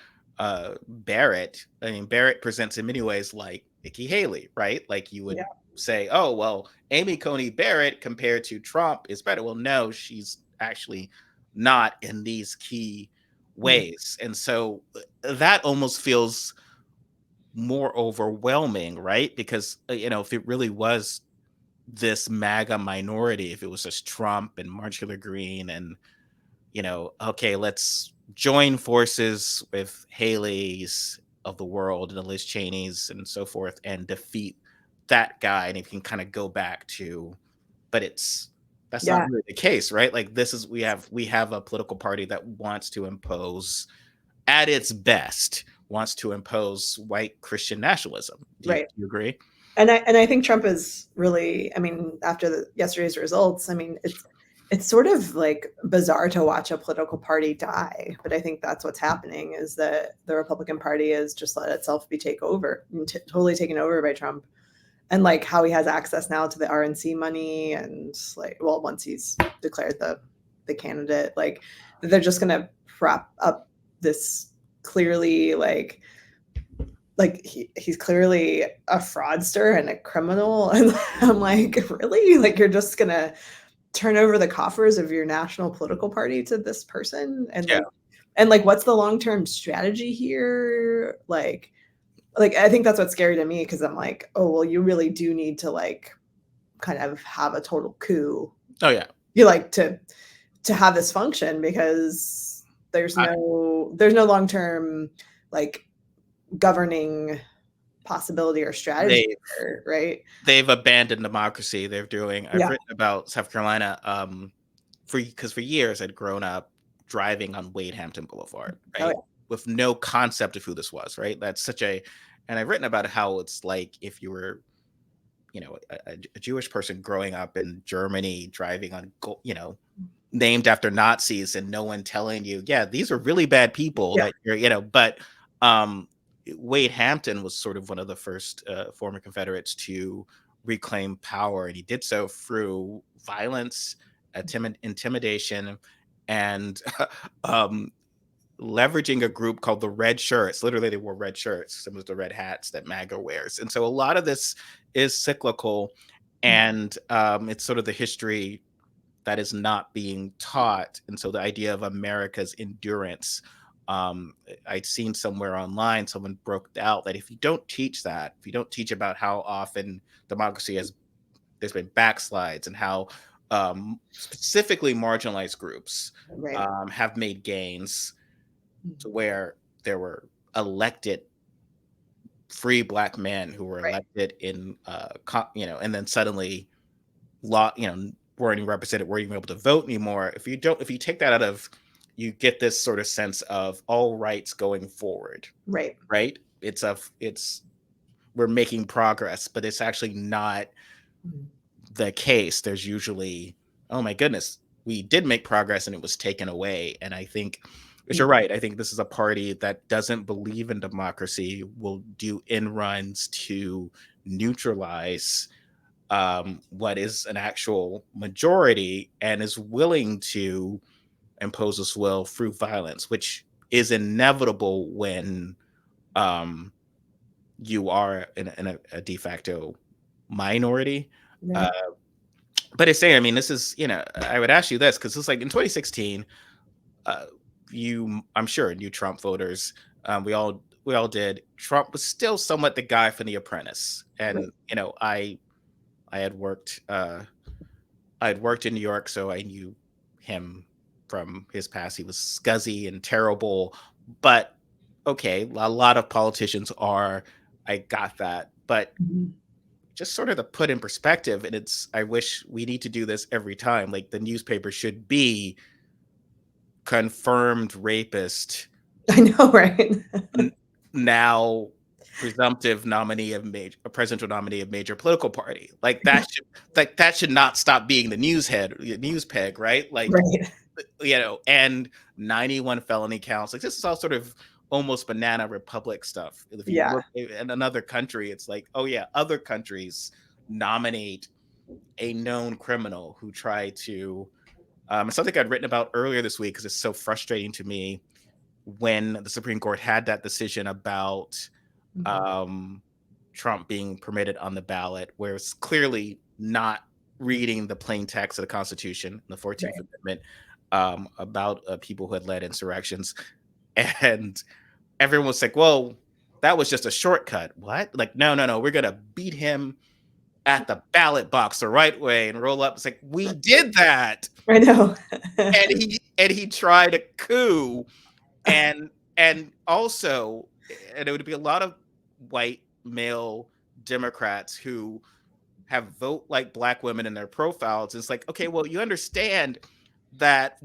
A: Barrett. I mean, Barrett presents in many ways like Nikki Haley, right? Like, you would
B: Yeah.
A: say, oh, well, Amy Coney Barrett compared to Trump is better. Well, no, she's actually not in these key ways. And so that almost feels more overwhelming, right? Because, if it really was this MAGA minority, if it was just Trump and Marjorie Green and, okay, let's join forces with Haley's of the world and the Liz Cheney's and so forth and defeat that guy, and it can kind of go back to, but that's not
B: Yeah.
A: really the case, right? Like, this is, we have a political party that wants to impose, at its best, wants to impose white Christian nationalism. Do
B: Right.
A: you agree?
B: And I think Trump is really, I mean, after yesterday's results, I mean, it's sort of like bizarre to watch a political party die, but I think that's what's happening, is that the Republican Party has just let itself be totally taken over by Trump. And like how he has access now to the RNC money, and like, well, once he's declared the candidate, like, they're just gonna prop up this clearly he's clearly a fraudster and a criminal. And I'm like, really? Like, you're just gonna turn over the coffers of your national political party to this person? And
A: Yeah.
B: what's the long-term strategy here? Like I think that's what's scary to me, because I'm like, oh, well, you really do need to like kind of have a total coup.
A: Oh yeah.
B: You like to have this function, because there's no long-term like governing possibility or strategy there, right?
A: They've abandoned democracy. I've
B: Yeah.
A: written about South Carolina, because for years I'd grown up driving on Wade Hampton Boulevard,
B: Oh,
A: right? With no concept of who this was, right? And I've written about how it's like if you were, a Jewish person growing up in Germany, driving on, named after Nazis, and no one telling you, yeah, these are really bad people
B: yeah.
A: that but um, Wade Hampton was sort of one of the first former Confederates to reclaim power, and he did so through violence, intimidation, and um, leveraging a group called the Red Shirts. Literally, they wore red shirts, some of the red hats that MAGA wears. And so a lot of this is cyclical. And it's sort of the history that is not being taught. And so the idea of America's endurance, I'd seen somewhere online, someone broke out that if you don't teach that, if you don't teach about how often democracy has, there's been backslides and how specifically marginalized groups
B: Right.
A: have made gains to where there were elected free Black men who were
B: Right.
A: elected in, and then suddenly law, weren't even represented, weren't even able to vote anymore. If you take that out of, you get this sort of sense of all rights going forward,
B: Right.
A: right? It's we're making progress, but it's actually not the case. There's usually, oh my goodness, we did make progress and it was taken away. And I think, but you're right. I think this is a party that doesn't believe in democracy, will do end runs to neutralize what is an actual majority, and is willing to impose its will through violence, which is inevitable when um, you are in a de facto minority. Uh,
B: Right.
A: but it's saying, I mean, this is, I would ask you this because it's like in 2016, uh, I'm sure, new Trump voters. We all did. Trump was still somewhat the guy from The Apprentice,
B: Right.
A: and I had worked. I had worked in New York, so I knew him from his past. He was scuzzy and terrible, but okay, a lot of politicians are. I got that, but
B: Mhm.
A: just sort of to put in perspective, and I wish we need to do this every time. Like the newspaper should be confirmed rapist,
B: I know, right?
A: n- now presumptive nominee of a presidential nominee of major political party. Like that should not stop being the news peg, right? Like,
B: Right.
A: and 91 felony counts. Like this is all sort of almost banana republic stuff. If you
B: Yeah.
A: look in another country, it's like, oh yeah, other countries nominate a known criminal who tried to. Something I'd written about earlier this week because it's so frustrating to me when the Supreme Court had that decision about
B: Mhm.
A: um, Trump being permitted on the ballot, where it's clearly not reading the plain text of the Constitution, the 14th
B: Right.
A: Amendment, about people who had led insurrections. And everyone was like, well, that was just a shortcut. What? Like, no, no, no. We're going to beat him at the ballot box the right way and roll up. It's like, we did that.
B: I know.
A: And he tried a coup, and also, and it would be a lot of white male Democrats who have vote like Black women in their profiles. It's like, okay, well, you understand that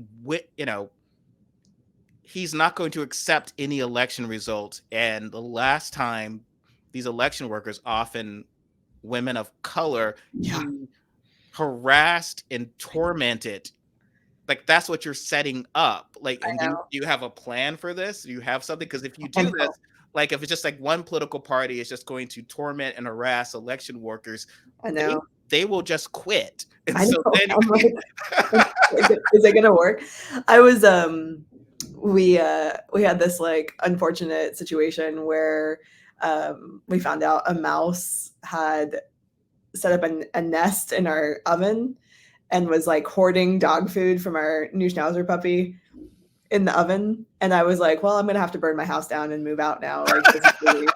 A: he's not going to accept any election result. And the last time, these election workers, often women of color,
B: Yeah,
A: he harassed and tormented. Like that's what you're setting up. Like, and
B: I
A: do
B: know.
A: you have a plan for this? Do you have something? Because if you
B: I
A: do this,
B: know.
A: like if it's just like one political party is just going to torment and harass election workers,
B: I
A: they
B: know.
A: they will just quit. And
B: I
A: so
B: know.
A: then
B: I'm like, is it gonna work? I was we had this like unfortunate situation where we found out a mouse had set up a nest in our oven and was like hoarding dog food from our new schnauzer puppy in the oven. And I was like, well, I'm gonna have to burn my house down and move out now. Like this is the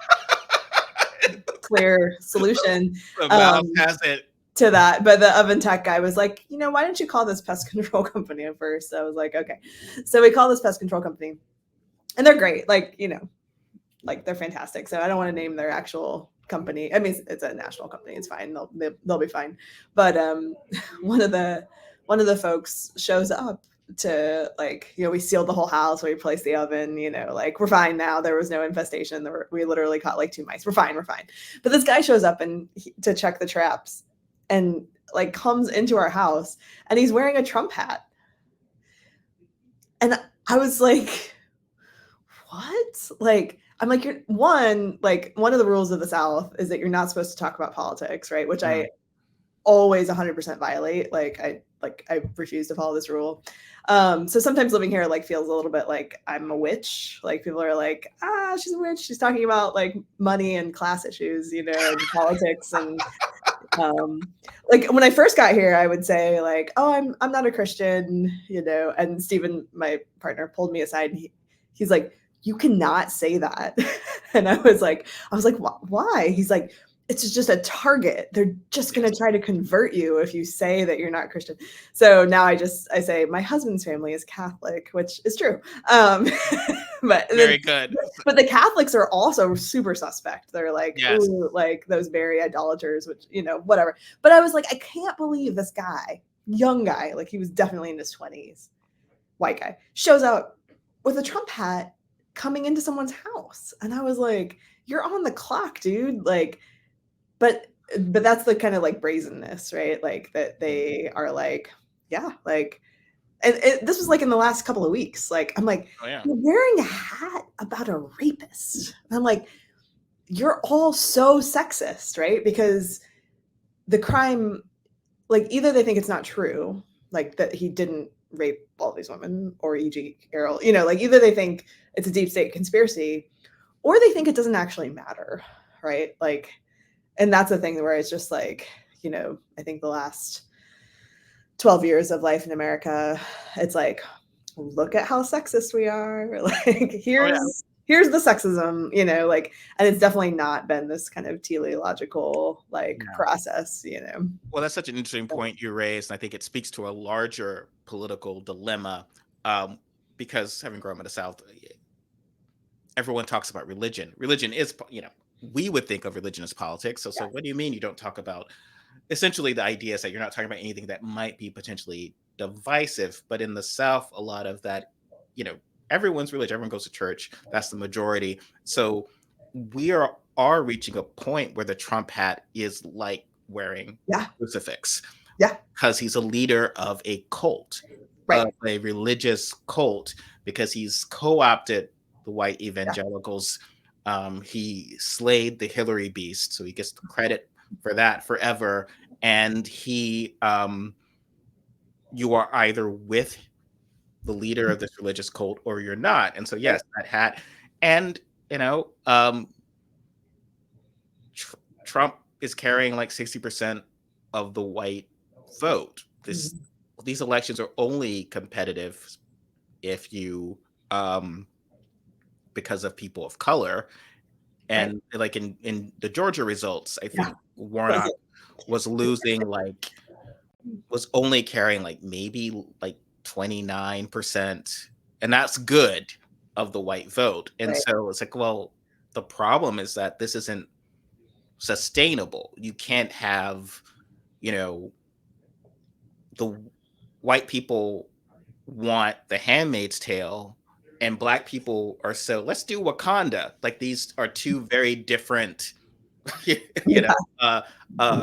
B: clear solution.
A: the mouse
B: Um,
A: has it.
B: to that. But the oven tech guy was like, why don't you call this pest control company at first? I was like, okay. So we call this pest control company and they're great. Like, like they're fantastic. So I don't want to name their actual company. I mean, it's a national company. It's fine. They'll be fine. But one of the folks shows up to like, we sealed the whole house. We replaced the oven, like we're fine now. There was no infestation. We literally caught like 2 mice. We're fine. But this guy shows up to check the traps and like comes into our house and he's wearing a Trump hat. And I was like, what? Like, I'm like, one of the rules of the South is that you're not supposed to talk about politics, right? Which
A: Mm.
B: I always 100% violate. I refuse to follow this rule. So sometimes living here like feels a little bit like I'm a witch. Like people are like, she's a witch. She's talking about like money and class issues, and politics and Um, like when I first got here, I would say like, "Oh, I'm not a Christian," you know. And Stephen, my partner, pulled me aside. And he's like, "You cannot say that." And I was like, "Why?" He's like, "It's just a target. They're just going to try to convert you if you say that you're not Christian." So now I say my husband's family is Catholic, which is true. But
A: Very good.
B: but the Catholics are also super suspect. They're like,
A: Yes.
B: ooh, like those Mary idolaters, which, you know, whatever. But I was like, I can't believe this guy, young guy, like he was definitely in his 20s, white guy, shows up with a Trump hat coming into someone's house. And I was like, you're on the clock, dude. Like, but that's the kind of like brazenness, right? Like that they are like, yeah, like, and this was like in the last couple of weeks. Like, I'm like,
A: Oh yeah.
B: you're wearing a hat about a rapist. And I'm like, you're all so sexist, right? Because the crime, like, either they think it's not true, like that he didn't rape all these women, or E.G. Carroll, you know, like either they think it's a deep state conspiracy, or they think it doesn't actually matter, right? Like, and that's the thing where it's just like, you know, I think the last 12 years of life in America, it's like, look at how sexist we are. Like,
A: Oh yeah.
B: here's the sexism, you know, like, and it's definitely not been this kind of teleological like
A: No.
B: process, you know.
A: Well, that's such an interesting point you raised, and I think it speaks to a larger political dilemma. Because having grown up in the South, everyone talks about religion. Religion is, you know, we would think of religion as politics. So
B: Yeah.
A: what do you mean you don't talk about? Essentially, the idea is that you're not talking about anything that might be potentially divisive. But in the South, a lot of that, you know, everyone's religion, everyone goes to church. That's the majority. So we are reaching a point where the Trump hat is like wearing
B: Yeah.
A: crucifix,
B: Yeah.
A: because he's a leader of a cult, of
B: Right.
A: a religious cult, because he's co-opted the white
B: Yeah.
A: evangelicals. He slayed the Hillary beast, so he gets the credit for that forever. And you are either with the leader of this religious cult or you're not. And so,
B: Right.
A: yes, that hat, and you know, Trump is carrying like 60% of the white vote.
B: Mhm.
A: These elections are only competitive if you, because of people of color.
B: Right.
A: And like in the Georgia results, I
B: Yeah.
A: think Warnock was losing like, was only carrying like maybe like 29%. And that's good, of the white vote. And
B: Right.
A: so it's like, well, the problem is that this isn't sustainable. You can't have, you know, the white people want The Handmaid's Tale, and black people are, so let's do Wakanda. Like, these are two very different, you know,
B: Yeah.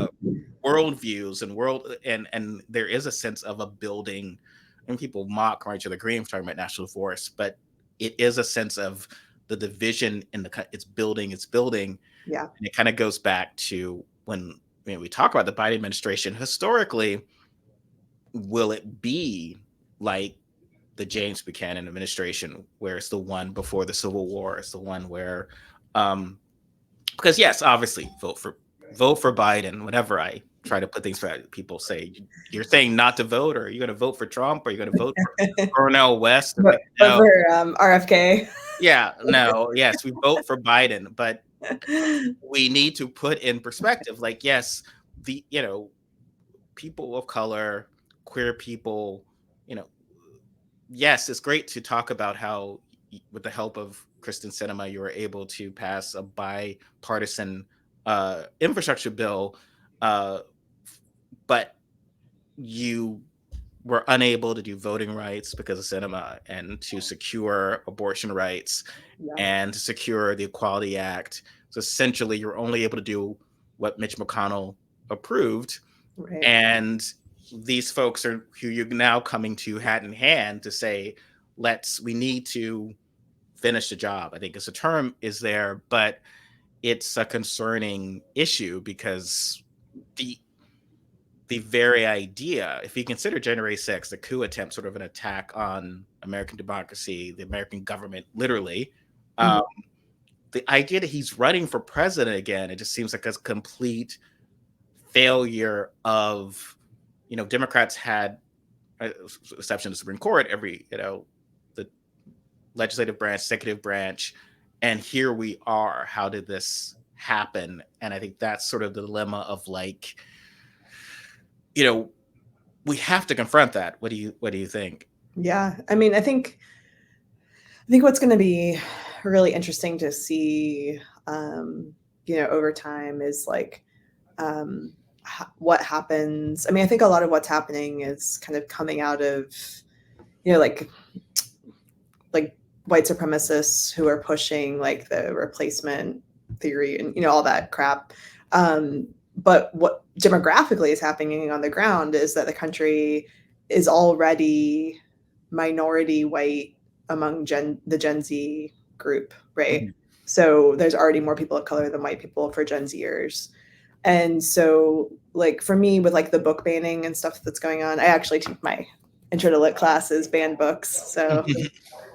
A: worldviews and and there is a sense of a building, and people mock March of the Green for talking about national forest, but it is a sense of the division in it's building.
B: Yeah.
A: And it kind of goes back to when, we talk about the Biden administration historically. Will it be like the James Buchanan administration, where it's the one before the Civil War? It's the one where, um, because yes, obviously, vote for Biden. Whenever I try to put things for people, say, you're saying not to vote, or are you going to vote for Trump, or are you going to vote for Cornel West? And like,
B: But
A: no,
B: for RFK.
A: yeah, no, yes, we vote for Biden, but we need to put in perspective, like, yes, the, people of color, queer people, you know, yes, it's great to talk about how, with the help of Kristen Sinema, you were able to pass a bipartisan infrastructure bill, uh, but you were unable to do voting rights because of Sinema, and to secure abortion rights,
B: Yeah.
A: and to secure the Equality Act. So essentially, you're only able to do what Mitch McConnell approved.
B: Right.
A: And these folks are who you're now coming to hat in hand to say, we need to finish the job. I think it's a term is there, but it's a concerning issue, because the very idea, if you consider January 6th, the coup attempt, sort of an attack on American democracy, the American government, literally,
B: Mhm.
A: um, the idea that he's running for president again, it just seems like a complete failure of, Democrats had, exception to the Supreme Court, every, the legislative branch, executive branch, and here we are. How did this happen? And I think that's sort of the dilemma of like, we have to confront that. What do you think?
B: Yeah, I mean, I think what's going to be really interesting to see, over time is like what happens. I mean, I think a lot of what's happening is kind of coming out of, like white supremacists who are pushing like the replacement theory and all that crap. But what demographically is happening on the ground is that the country is already minority white among the Gen Z group, right?
A: Mhm.
B: So there's already more people of color than white people for Gen Zers. And so, like, for me, with like the book banning and stuff that's going on, I actually teach my intro to lit classes, banned books. So this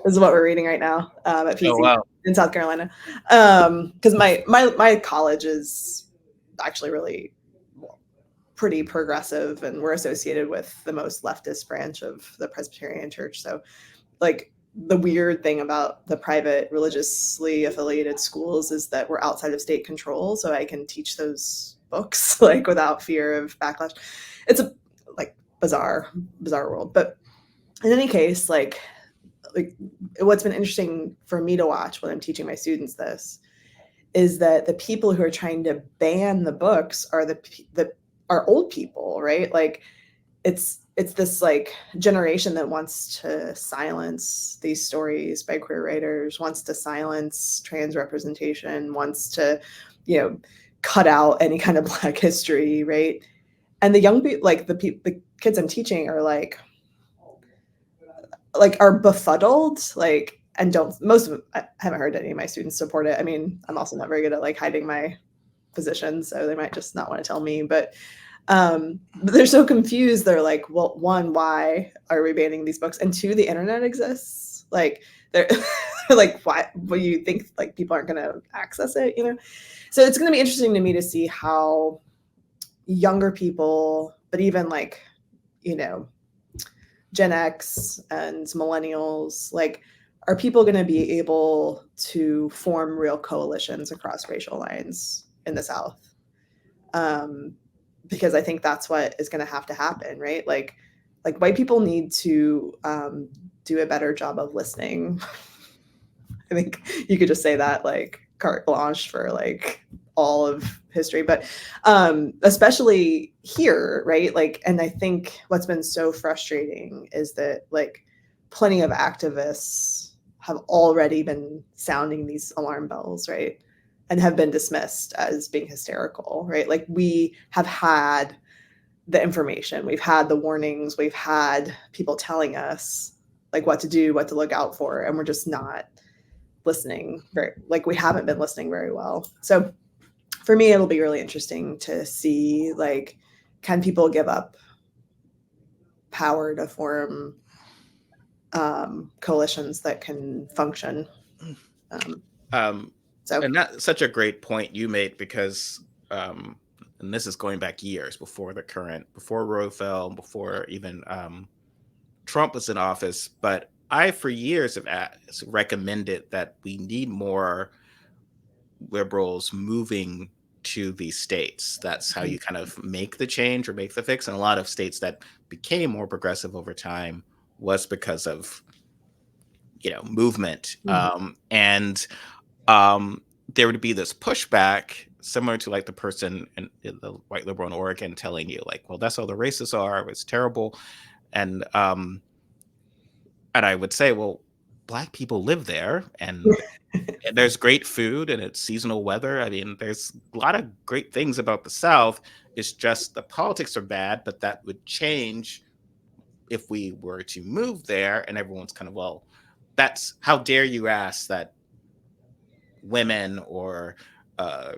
B: is what we're reading right now at
A: Oh
B: PC
A: wow.
B: in South Carolina. Because my college is actually really pretty progressive, and we're associated with the most leftist branch of the Presbyterian Church. So, like, the weird thing about the private religiously affiliated schools is that we're outside of state control, so I can teach those books like without fear of backlash. It's a like bizarre world, but in any case, like what's been interesting for me to watch when I'm teaching my students this is that the people who are trying to ban the books are the are old people, right? Like it's this like generation that wants to silence these stories by queer writers, wants to silence trans representation, wants to, you know, cut out any kind of Black history, right? And the young people, like the kids I'm teaching, are like are befuddled, like, and don't, most of them, I haven't heard any of my students support it. I mean, I'm also not very good at like hiding my position, so they might just not want to tell me, but they're so confused. They're like, well, one, why are we banning these books, and two, the internet exists, like they're like, why, what do you think, like people aren't going to access it, so it's going to be interesting to me to see how younger people, but even like, you know Gen X and millennials, like, are people going to be able to form real coalitions across racial lines in the South? Um, because I think that's what is going to have to happen, right? Like white people need to do a better job of listening. I think you could just say that, like, carte blanche for like all of history, but especially here, right? Like, and I think what's been so frustrating is that like plenty of activists have already been sounding these alarm bells, right? And have been dismissed as being hysterical, right? Like, we have had the information, we've had the warnings, we've had people telling us like what to do, what to look out for, and we're just not listening very, like, we haven't been listening very well. So for me, it'll be really interesting to see, like, can people give up power to form coalitions that can function. Um,
A: Um,
B: so
A: and that's such a great point you made because, and this is going back years before Roe fell, before even Trump was in office. But I, for years, have recommended that we need more liberals moving to these states. That's how you kind of make the change or make the fix. And a lot of states that became more progressive over time was because of movement.
B: mhm.
A: And um, there would be this pushback similar to like the person in the white liberal in Oregon telling you like, well, that's all the racists are. It's terrible. And I would say, well, Black people live there, and there's great food, and it's seasonal weather. I mean, there's a lot of great things about the South. It's just the politics are bad, but that would change if we were to move there. And everyone's kind of, well, that's, how dare you ask that women or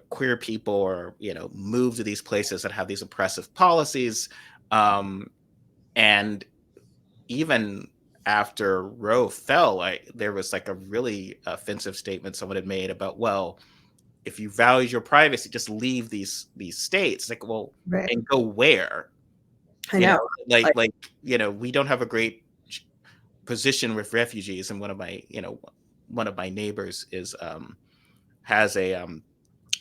A: queer people or move to these places that have these oppressive policies. Um, and even after Roe fell, there was like a really offensive statement someone had made about, well, if you value your privacy, just leave these states. Like, well,
B: Right.
A: and go where?
B: I know.
A: Like we don't have a great position with refugees. And one of my neighbors is has a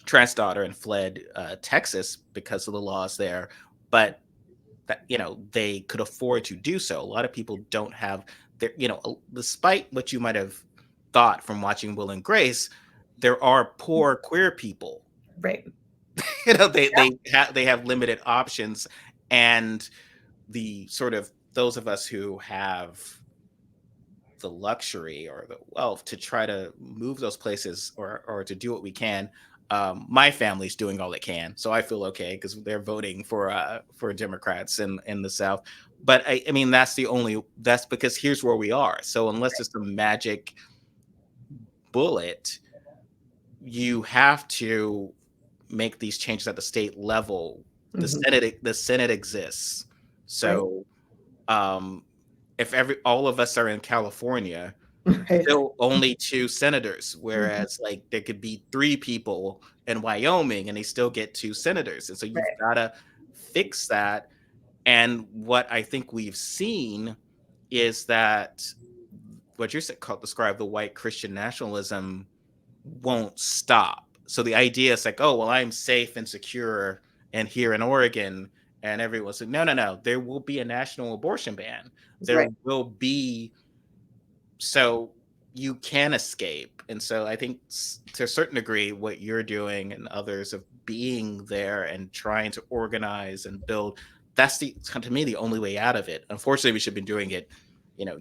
A: trans daughter and fled Texas because of the laws there, but that they could afford to do so. A lot of people don't have their, despite what you might have thought from watching Will and Grace, there are poor queer people.
B: Right.
A: They have limited options, and the sort of those of us who have the luxury or the wealth to try to move those places or to do what we can. My family's doing all it can, so I feel okay because they're voting for Democrats in the South. But I mean, that's because here's where we are. So unless it's a magic bullet, you have to make these changes at the state level. The Senate exists. So if all of us are in California,
B: Right.
A: still only 2 senators, whereas like there could be 3 people in Wyoming and they still get 2 senators. And so you've
B: Right.
A: got to fix that. And what I think we've seen is that what you're describe the white Christian nationalism won't stop. So the idea is like, oh, well, I'm safe and secure and here in Oregon. And everyone's like, no, no, no, there will be a national abortion ban. There
B: Right.
A: will be, so you can escape. And so I think to a certain degree, what you're doing and others of being there and trying to organize and build, that's to me, the only way out of it. Unfortunately, we should have been doing it,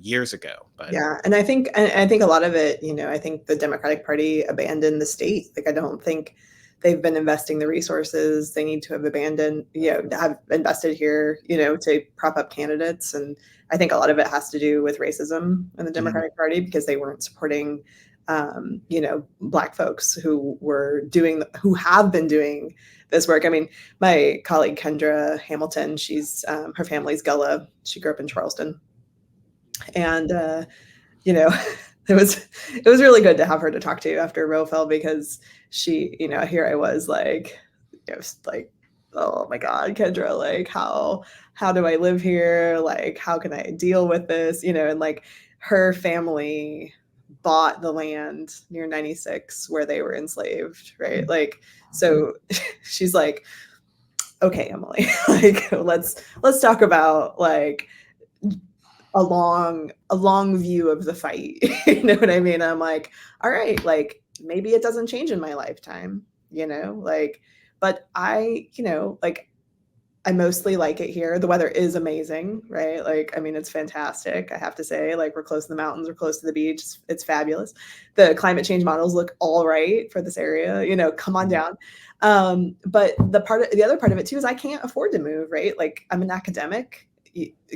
A: years ago. But
B: Yeah, and I think a lot of it, I think the Democratic Party abandoned the state. Like, I don't think they've been investing the resources they need to have abandoned, have invested here, to prop up candidates. And I think a lot of it has to do with racism in the Democratic Party because they weren't supporting, Black folks who have been doing this work. I mean, my colleague Kendra Hamilton, she's her family's Gullah. She grew up in Charleston. And it was really good to have her to talk to after Roe fell because she, here I was like, like, oh my God, Kendra, like how do I live here? Like, how can I deal with this? And like her family bought the land near 96 where they were enslaved, right? Like, so she's like, okay, Emily, like let's talk about like a long view of the fight. You know what I mean? I'm like, all right, like maybe it doesn't change in my lifetime, like, but I mostly like it here. The weather is amazing, right? Like, I mean, it's fantastic. I have to say, like, we're close to the mountains, we're close to the beach. It's fabulous. The climate change models look all right for this area, come on down. But the other part of it too is I can't afford to move, right? Like, I'm an academic.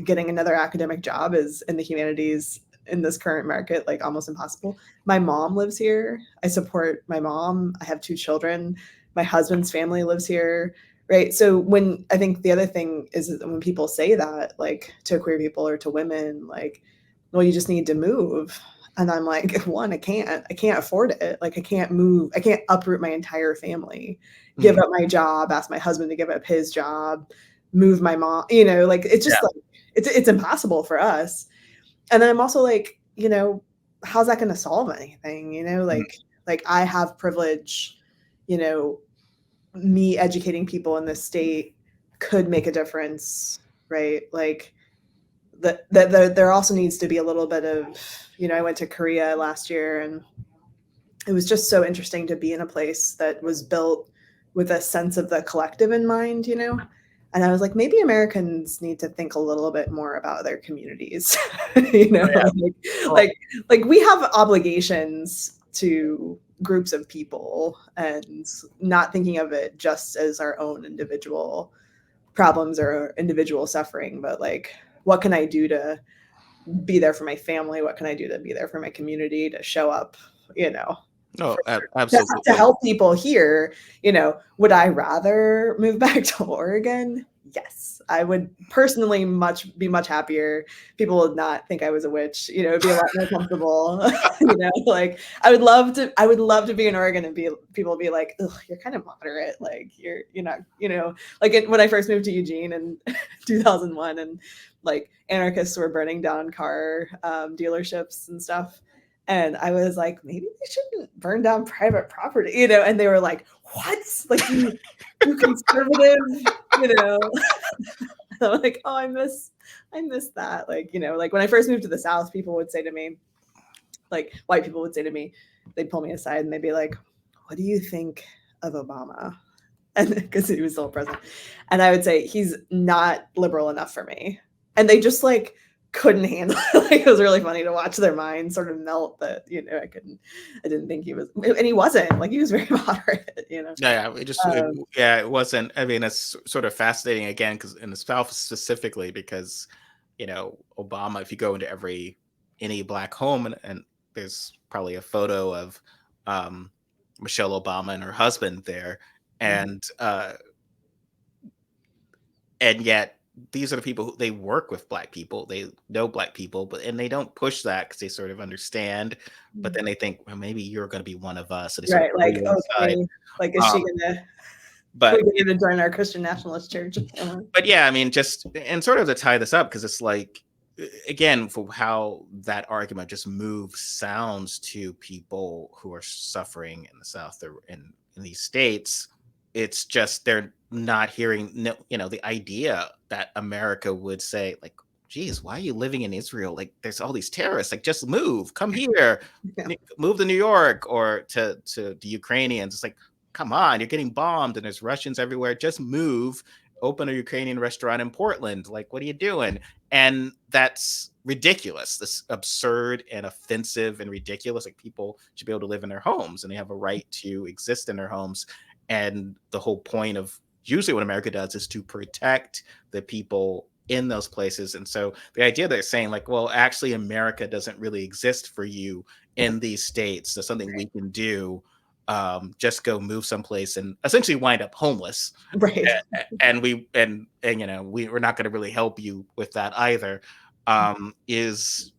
B: Getting another academic job is in the humanities in this current market, like almost impossible. My mom lives here. I support my mom. I have 2 children. My husband's family lives here. Right. So I think the other thing is that when people say that, like to queer people or to women, like, well, you just need to move. And I'm like, one, I can't afford it. Like, I can't move. I can't uproot my entire family, give up my job, ask my husband to give up his job, move my mom, like it's just like it's impossible for us. And then I'm also like, how's that going to solve anything? Like I have privilege, me educating people in this state could make a difference, right? Like there also needs to be a little bit of, I went to Korea last year and it was just so interesting to be in a place that was built with a sense of the collective in mind, And I was like, maybe Americans need to think a little bit more about their communities, like we have obligations to groups of people and not thinking of it just as our own individual problems or individual suffering, but like, what can I do to be there for my family? What can I do to be there for my community, to show up,
A: no, absolutely.
B: to help people here? Would I rather move back to Oregon? yes, I would personally be much happier. People would not think I was a witch. It'd be a lot more comfortable. Like I would love to be in Oregon and people would be like, ugh, you're kind of moderate. Like you're not, like when I first moved to Eugene in 2001 and like anarchists were burning down car dealerships and stuff. And I was like, maybe they shouldn't burn down private property, and they were like, what? Like you conservative, I'm like, oh, I miss that. Like, like when I first moved to the South, people would say to me, like white people would say to me, they'd pull me aside and they'd be like, what do you think of Obama? And because he was still president. And I would say, he's not liberal enough for me. And they just like couldn't handle it. Like, it was really funny to watch their minds sort of melt that, I didn't think he was, and he wasn't, like, he was very moderate,
A: Yeah, it wasn't. I mean, it's sort of fascinating again, because in the South specifically, because Obama, if you go into any black home, and there's probably a photo of Michelle Obama and her husband there, and yet these are the people who they work with black people, they know black people, and they don't push that because they sort of understand, but then they think, well, maybe you're going to be one of us, so they sort of
B: right,
A: pull
B: like,
A: you inside.
B: okay, like, is she gonna
A: But
B: join our Christian Nationalist church?
A: but yeah, I mean, just and sort of to tie this up, because it's like, again, for how that argument just sounds to people who are suffering in the South or in these states, it's just they're not hearing the idea that America would say, like, geez, why are you living in Israel? Like, there's all these terrorists, like, just come here,
B: Yeah.
A: move to New York, or to the Ukrainians. It's like, come on, you're getting bombed and there's Russians everywhere, just move, open a Ukrainian restaurant in Portland. Like, what are you doing? And that's ridiculous. This absurd and offensive and ridiculous. Like, people should be able to live in their homes and they have a right to exist in their homes. And the whole point of usually what America does is to protect the people in those places. And so the idea they're saying, like, well, actually America doesn't really exist for you in these states. There's something we can do. Just go move someplace and essentially wind up homeless.
B: Right.
A: And we're not going to really help you with that either. Is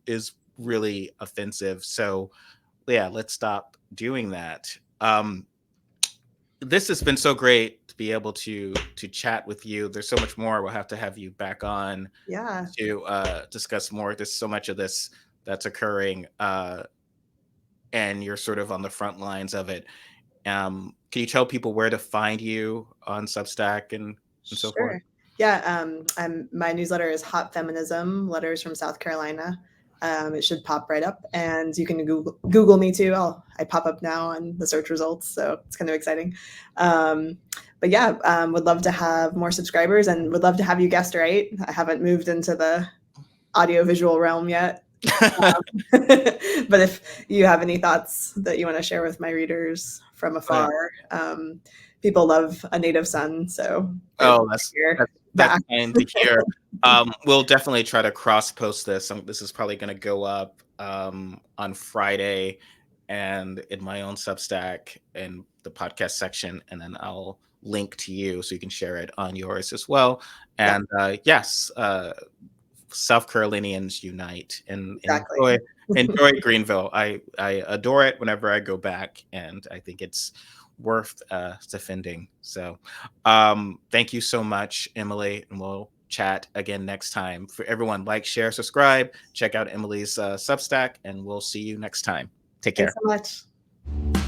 A: really offensive. So yeah, let's stop doing that. This has been so great to be able to chat with you. There's so much more. We'll have to have you back on
B: Yeah.
A: to discuss more. There's so much of this that's occurring, and you're sort of on the front lines of it. Can you tell people where to find you on Substack and so forth?
B: Sure. Yeah. My newsletter is Hot Feminism, Letters from South Carolina. It should pop right up, and you can Google me too. I pop up now on the search results, so it's kind of exciting. But yeah, would love to have more subscribers, and would love to have you guest write. I haven't moved into the audiovisual realm yet. But if you have any thoughts that you want to share with my readers from afar, people love A Native Son, so
A: that's fine to hear. We'll definitely try to cross post this. This is probably going to go up on Friday, and in my own Substack and the podcast section, and then I'll link to you so you can share it on yours as well. And yes, South Carolinians unite and
B: exactly.
A: enjoy Greenville. I adore it whenever I go back, and I think it's worth defending. So thank you so much, Emily, and we'll chat again next time. For everyone, like, share, subscribe, check out Emily's Substack, and we'll see you next time. Take care.
B: Thanks so much.